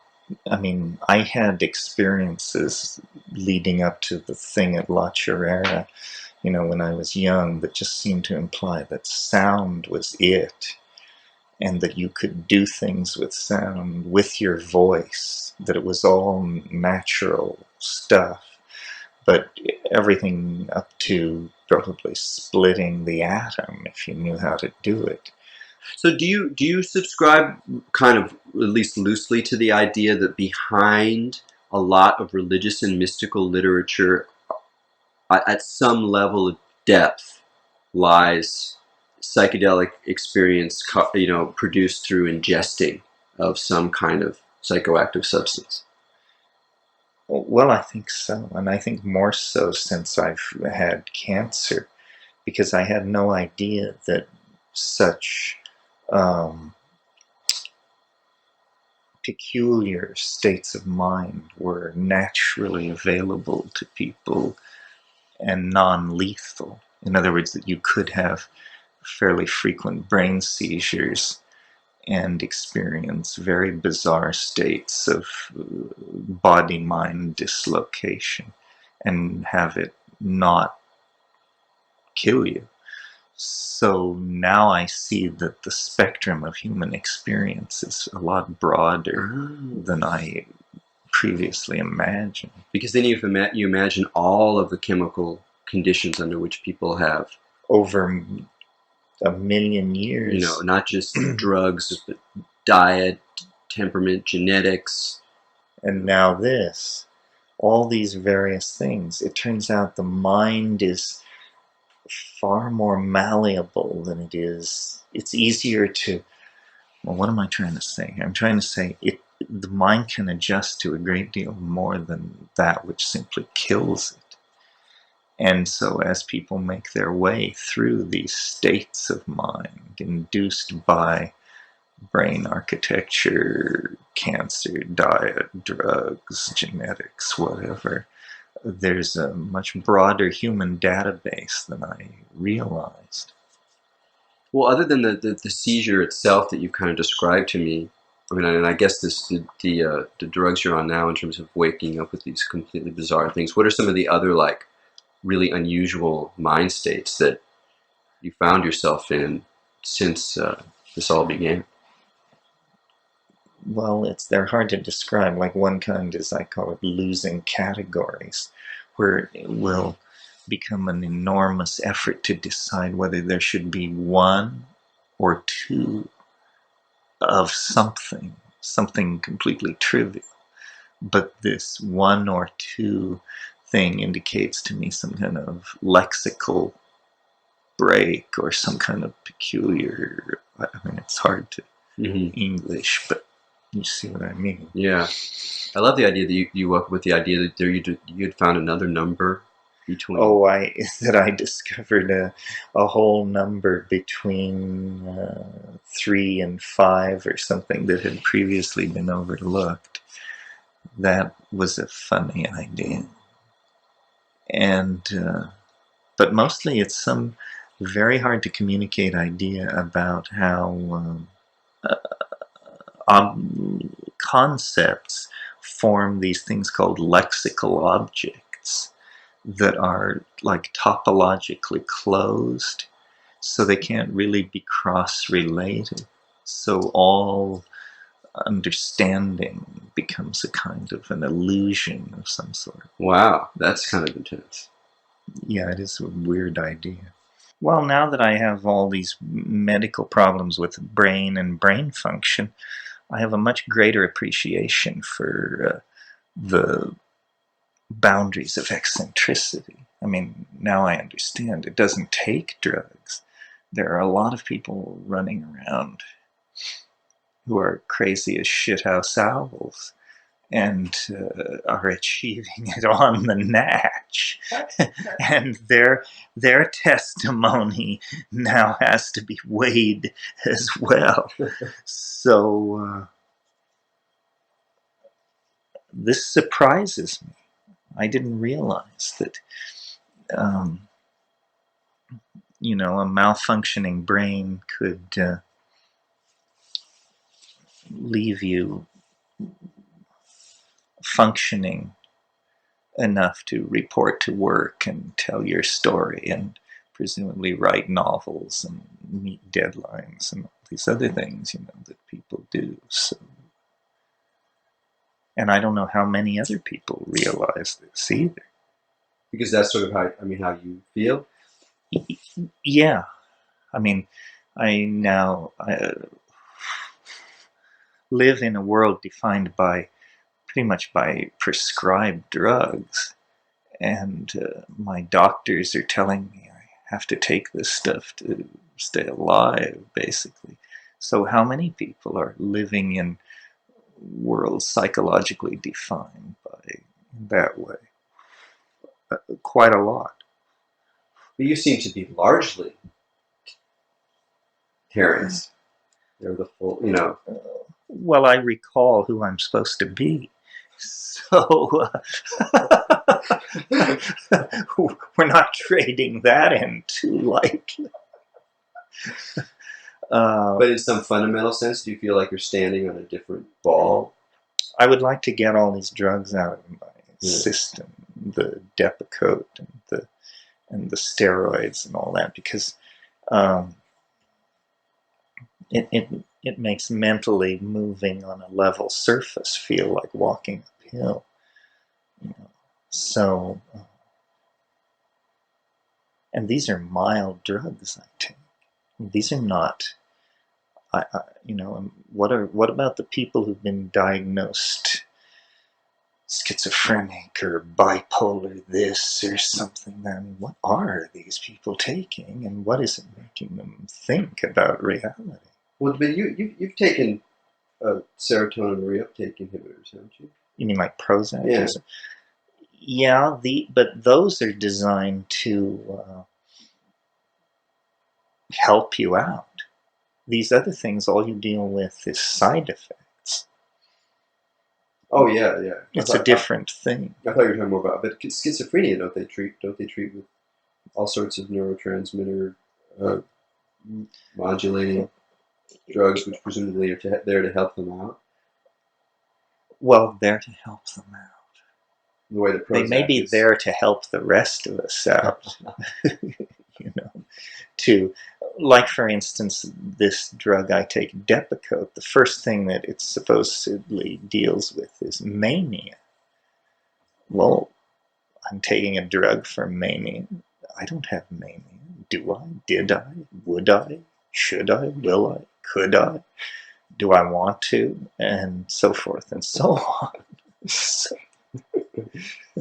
I had experiences leading up to the thing at La Chorrera, when I was young, that just seemed to imply that sound was it, and that you could do things with sound, with your voice, that it was all natural stuff. But everything up to probably splitting the atom, if you knew how to do it. So do you subscribe kind of, at least loosely, to the idea that behind a lot of religious and mystical literature, at some level of depth, lies psychedelic experience, produced through ingesting of some kind of psychoactive substance? Well, I think so, and I think more so since I've had cancer, because I had no idea that such peculiar states of mind were naturally available to people and non-lethal. In other words, that you could have fairly frequent brain seizures and experience very bizarre states of body-mind dislocation and have it not kill you. So now I see that the spectrum of human experience is a lot broader than I previously imagined. Because then you imagine all of the chemical conditions under which people have over a million years. Not just drugs, but diet, temperament, genetics. And now this. all these various things. It turns out the mind is far more malleable than it is. It's easier to, well, what am I trying to say? I'm trying to say the mind can adjust to a great deal more than that which simply kills it. And so as people make their way through these states of mind induced by brain architecture, cancer, diet, drugs, genetics, whatever, there's a much broader human database than I realized. Well, other than the seizure itself that you kind of described to me, I mean, and I guess the drugs you're on now in terms of waking up with these completely bizarre things. What are some of the other like really unusual mind states that you found yourself in since this all began? Well, they're hard to describe. Like one kind is, I call it losing categories, where it will become an enormous effort to decide whether there should be one or two of something completely trivial. But this one or two thing indicates to me some kind of lexical break or some kind of peculiar, I mean, it's hard to English, but you see what I mean. Yeah. I love the idea that you woke up with the idea that you had found another number between. Oh, I discovered a whole number between 3 and 5 or something that had previously been overlooked. That was a funny idea. And but mostly it's some very hard to communicate idea about how concepts form these things called lexical objects that are like topologically closed, so they can't really be cross-related. So all understanding becomes a kind of an illusion of some sort. Wow, that's kind of intense. Yeah, it is a weird idea. Well, now that I have all these medical problems with brain and brain function, I have a much greater appreciation for the boundaries of eccentricity. I mean, now I understand it doesn't take drugs. There are a lot of people running around who are crazy as shithouse owls and are achieving it on the natch. And their testimony now has to be weighed as well. So this surprises me. I didn't realize that, um, a malfunctioning brain could leave you functioning enough to report to work and tell your story and presumably write novels and meet deadlines and all these other things, that people do. So, and I don't know how many other people realize this either. Because that's sort of how you feel. Yeah, I mean, I now live in a world defined by pretty much by prescribed drugs, and my doctors are telling me I have to take this stuff to stay alive, basically. So how many people are living in worlds psychologically defined by that way? Quite a lot. But you seem to be largely Terence. They're the full, Well, I recall who I'm supposed to be. So we're not trading that in too lightly. But in some fundamental sense, do you feel like you're standing on a different ball? I would like to get all these drugs out of my system, the Depakote and the steroids and all that, because it makes mentally moving on a level surface feel like walking uphill. So, and these are mild drugs I take. These are not. What about the people who've been diagnosed schizophrenic or bipolar this or something, then what are these people taking, and what is it making them think about reality? Well, but you've taken serotonin reuptake inhibitors, haven't you? You mean like Prozac? Yeah. Yeah, but those are designed to help you out. These other things, all you deal with is side effects. Oh yeah, yeah. It's a different thing. I thought you were talking more about, but schizophrenia, don't they treat with all sorts of neurotransmitter modulating drugs, which presumably are there to help them out? Well, they're to help them out. The way the Prozac They may be is. there to help the rest of us out. You know, to, like for instance, this drug I take, Depakote, the first thing that it supposedly deals with is mania. Well, I'm taking a drug for mania. I don't have mania. Do I? Did I? Would I? Should I? Will I? Could I? Do I want to? And so forth and so on. So,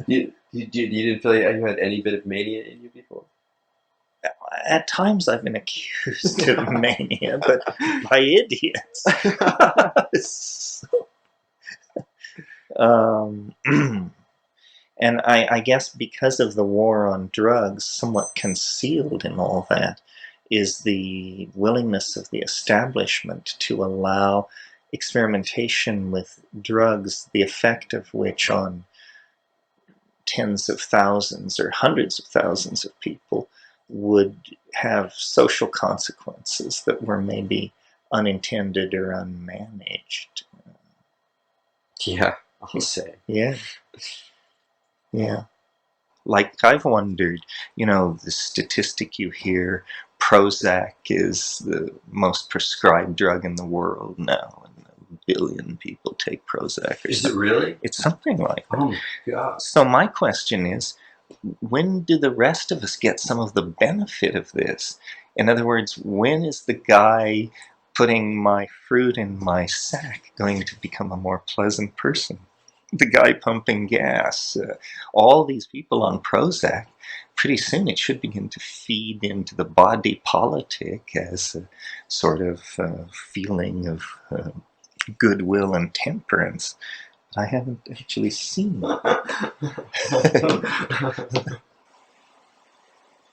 You didn't feel you had any bit of mania in you before? at times I've been accused of mania, but by idiots. And I guess because of the war on drugs, somewhat concealed in all that is the willingness of the establishment to allow experimentation with drugs, the effect of which on tens of thousands or hundreds of thousands of people would have social consequences that were maybe unintended or unmanaged. Yeah, I'll say. Yeah. Yeah. Like, I've wondered, the statistic you hear, Prozac is the most prescribed drug in the world now, and 1 billion people take Prozac. Is it really? It's something like that. Oh my God. So my question is, when do the rest of us get some of the benefit of this? In other words, when is the guy putting my fruit in my sack going to become a more pleasant person? The guy pumping gas, all these people on Prozac, pretty soon it should begin to feed into the body politic as a sort of feeling of goodwill and temperance. But I haven't actually seen it.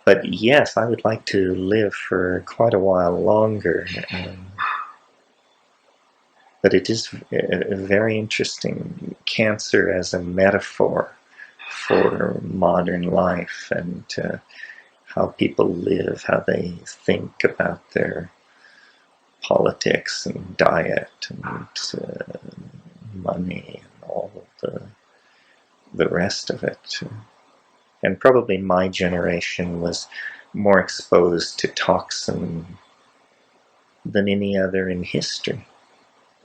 But yes, I would like to live for quite a while longer. But it is very interesting, cancer as a metaphor for modern life and how people live, how they think about their politics and diet and money and all of the rest of it. And probably my generation was more exposed to toxin than any other in history,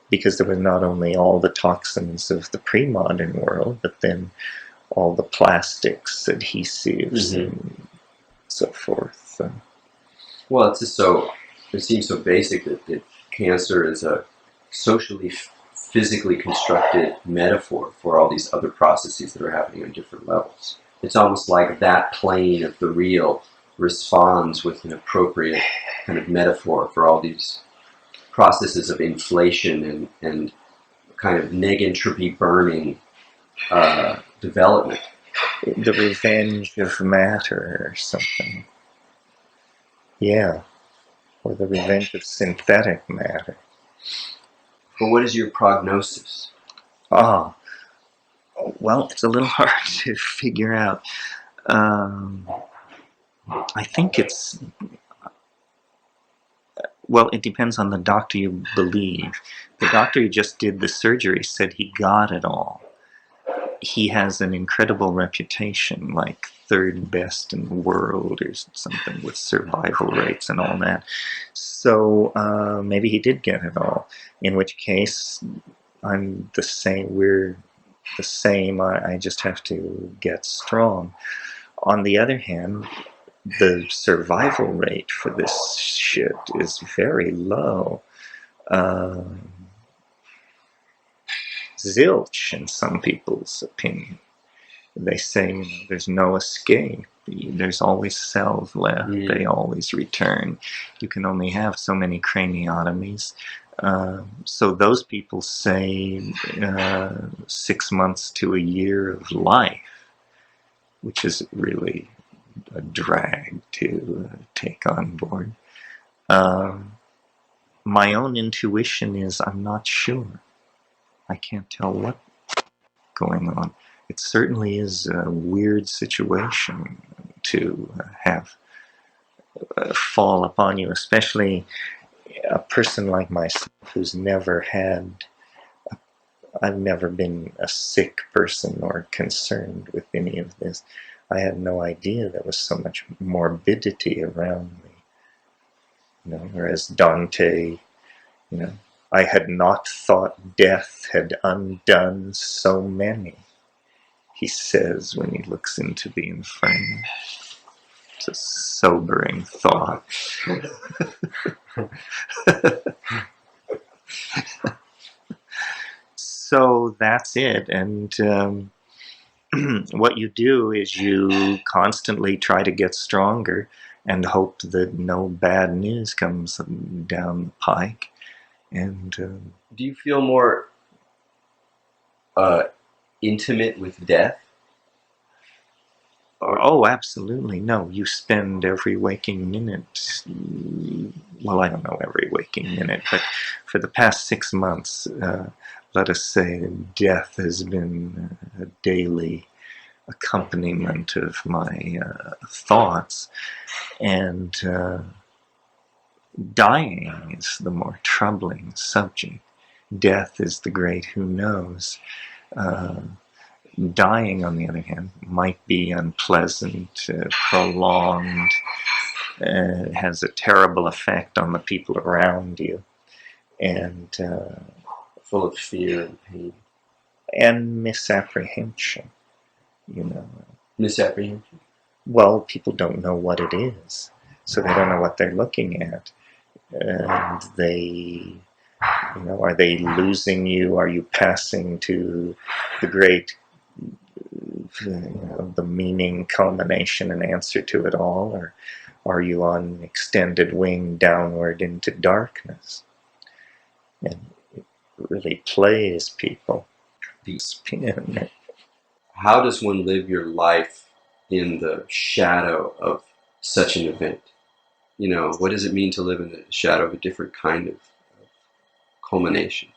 because there was not only all the toxins of the pre-modern world, but then all the plastics, adhesives, and so forth. Well, it's just it seems so basic that cancer is a socially, physically constructed metaphor for all these other processes that are happening on different levels. It's almost like that plane of the real responds with an appropriate kind of metaphor for all these processes of inflation and kind of negentropy burning development. The revenge of matter or something. Yeah. Or the revenge of synthetic matter. But what is your prognosis? Well, it's a little hard to figure out. I think it's... Well, it depends on the doctor you believe. The doctor who just did the surgery said he got it all. He has an incredible reputation, like third best in the world or something, with survival rates and all that. So maybe he did get it all. In which case, I'm the same. We're the same. I just have to get strong. On the other hand, the survival rate for this shit is very low. zilch in some people's opinion. They say, there's no escape. There's always cells left. They always return. You can only have so many craniotomies. So those people say 6 months to a year of life, which is really a drag to take on board. My own intuition is I'm not sure. I can't tell what's going on. It certainly is a weird situation to have fall upon you, especially a person like myself who's never had, I've never been a sick person or concerned with any of this. I had no idea there was so much morbidity around me. Whereas Dante, I had not thought death had undone so many, he says when he looks into the Inferno. It's a sobering thought. So that's it. And what you do is you constantly try to get stronger and hope that no bad news comes down the pike. And do you feel more intimate with death? Oh, absolutely. No, you spend every waking minute, well, I don't know every waking minute, but for the past 6 months, let us say, death has been a daily accompaniment of my thoughts. And dying is the more troubling subject. Death is the great who knows. Dying, on the other hand, might be unpleasant, prolonged, has a terrible effect on the people around you, and full of fear and pain. And misapprehension, Misapprehension? Well, people don't know what it is, so they don't know what they're looking at. And they, are they losing you? Are you passing to the great the meaning, culmination, and answer to it all, or are you on extended wing downward into darkness? And it really plays people. How does one live your life in the shadow of such an event? What does it mean to live in the shadow of a different kind of culmination?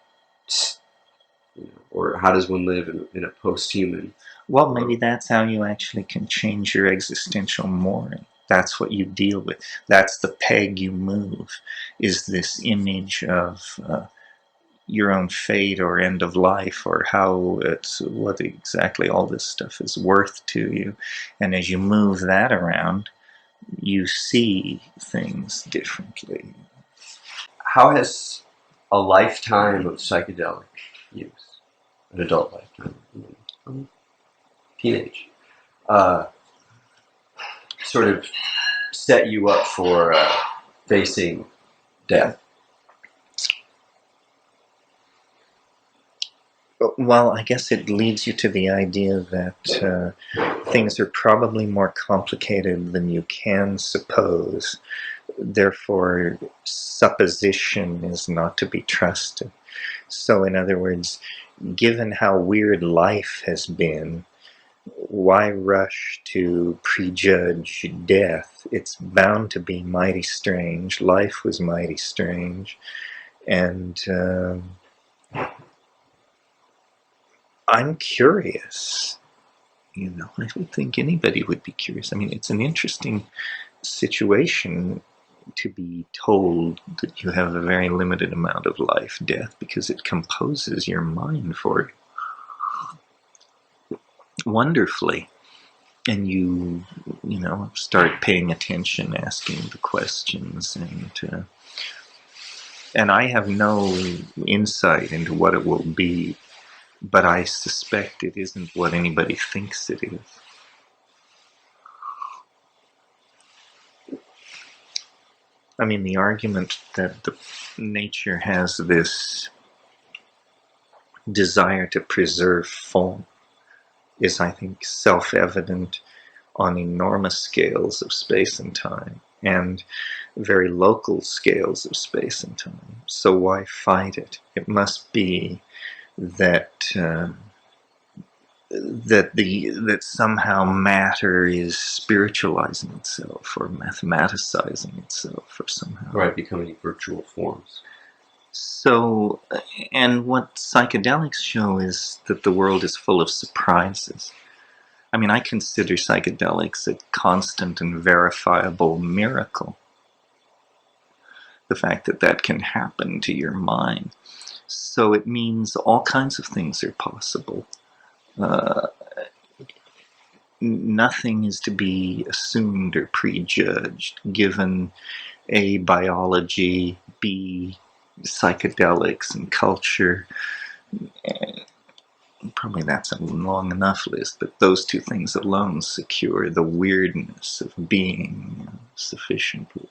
Or how does one live in a post-human? Well, maybe that's how you actually can change your existential mooring. That's what you deal with. That's the peg you move, is this image of your own fate or end of life, or what exactly all this stuff is worth to you. And as you move that around, you see things differently. How has a lifetime of psychedelic use, an adult lifetime, teenage, sort of set you up for facing death? Well, I guess it leads you to the idea that things are probably more complicated than you can suppose. Therefore, supposition is not to be trusted. So, in other words, given how weird life has been, why rush to prejudge death? It's bound to be mighty strange. Life was mighty strange. And I'm curious. I don't think anybody would be curious. I mean, it's an interesting situation to be told that you have a very limited amount of life, death, because it composes your mind for you wonderfully. And you start paying attention, asking the questions, and I have no insight into what it will be, but I suspect it isn't what anybody thinks it is. I mean, the argument that the nature has this desire to preserve form is, I think, self-evident on enormous scales of space and time, and very local scales of space and time. So why fight it? It must be that that somehow matter is spiritualizing itself or mathematicizing itself or somehow. Right, becoming virtual forms. So, and what psychedelics show is that the world is full of surprises. I mean, I consider psychedelics a constant and verifiable miracle. The fact that that can happen to your mind. So it means all kinds of things are possible. Nothing is to be assumed or prejudged, given A, biology, B, psychedelics and culture. Probably that's a long enough list, but those two things alone secure the weirdness of being sufficiently.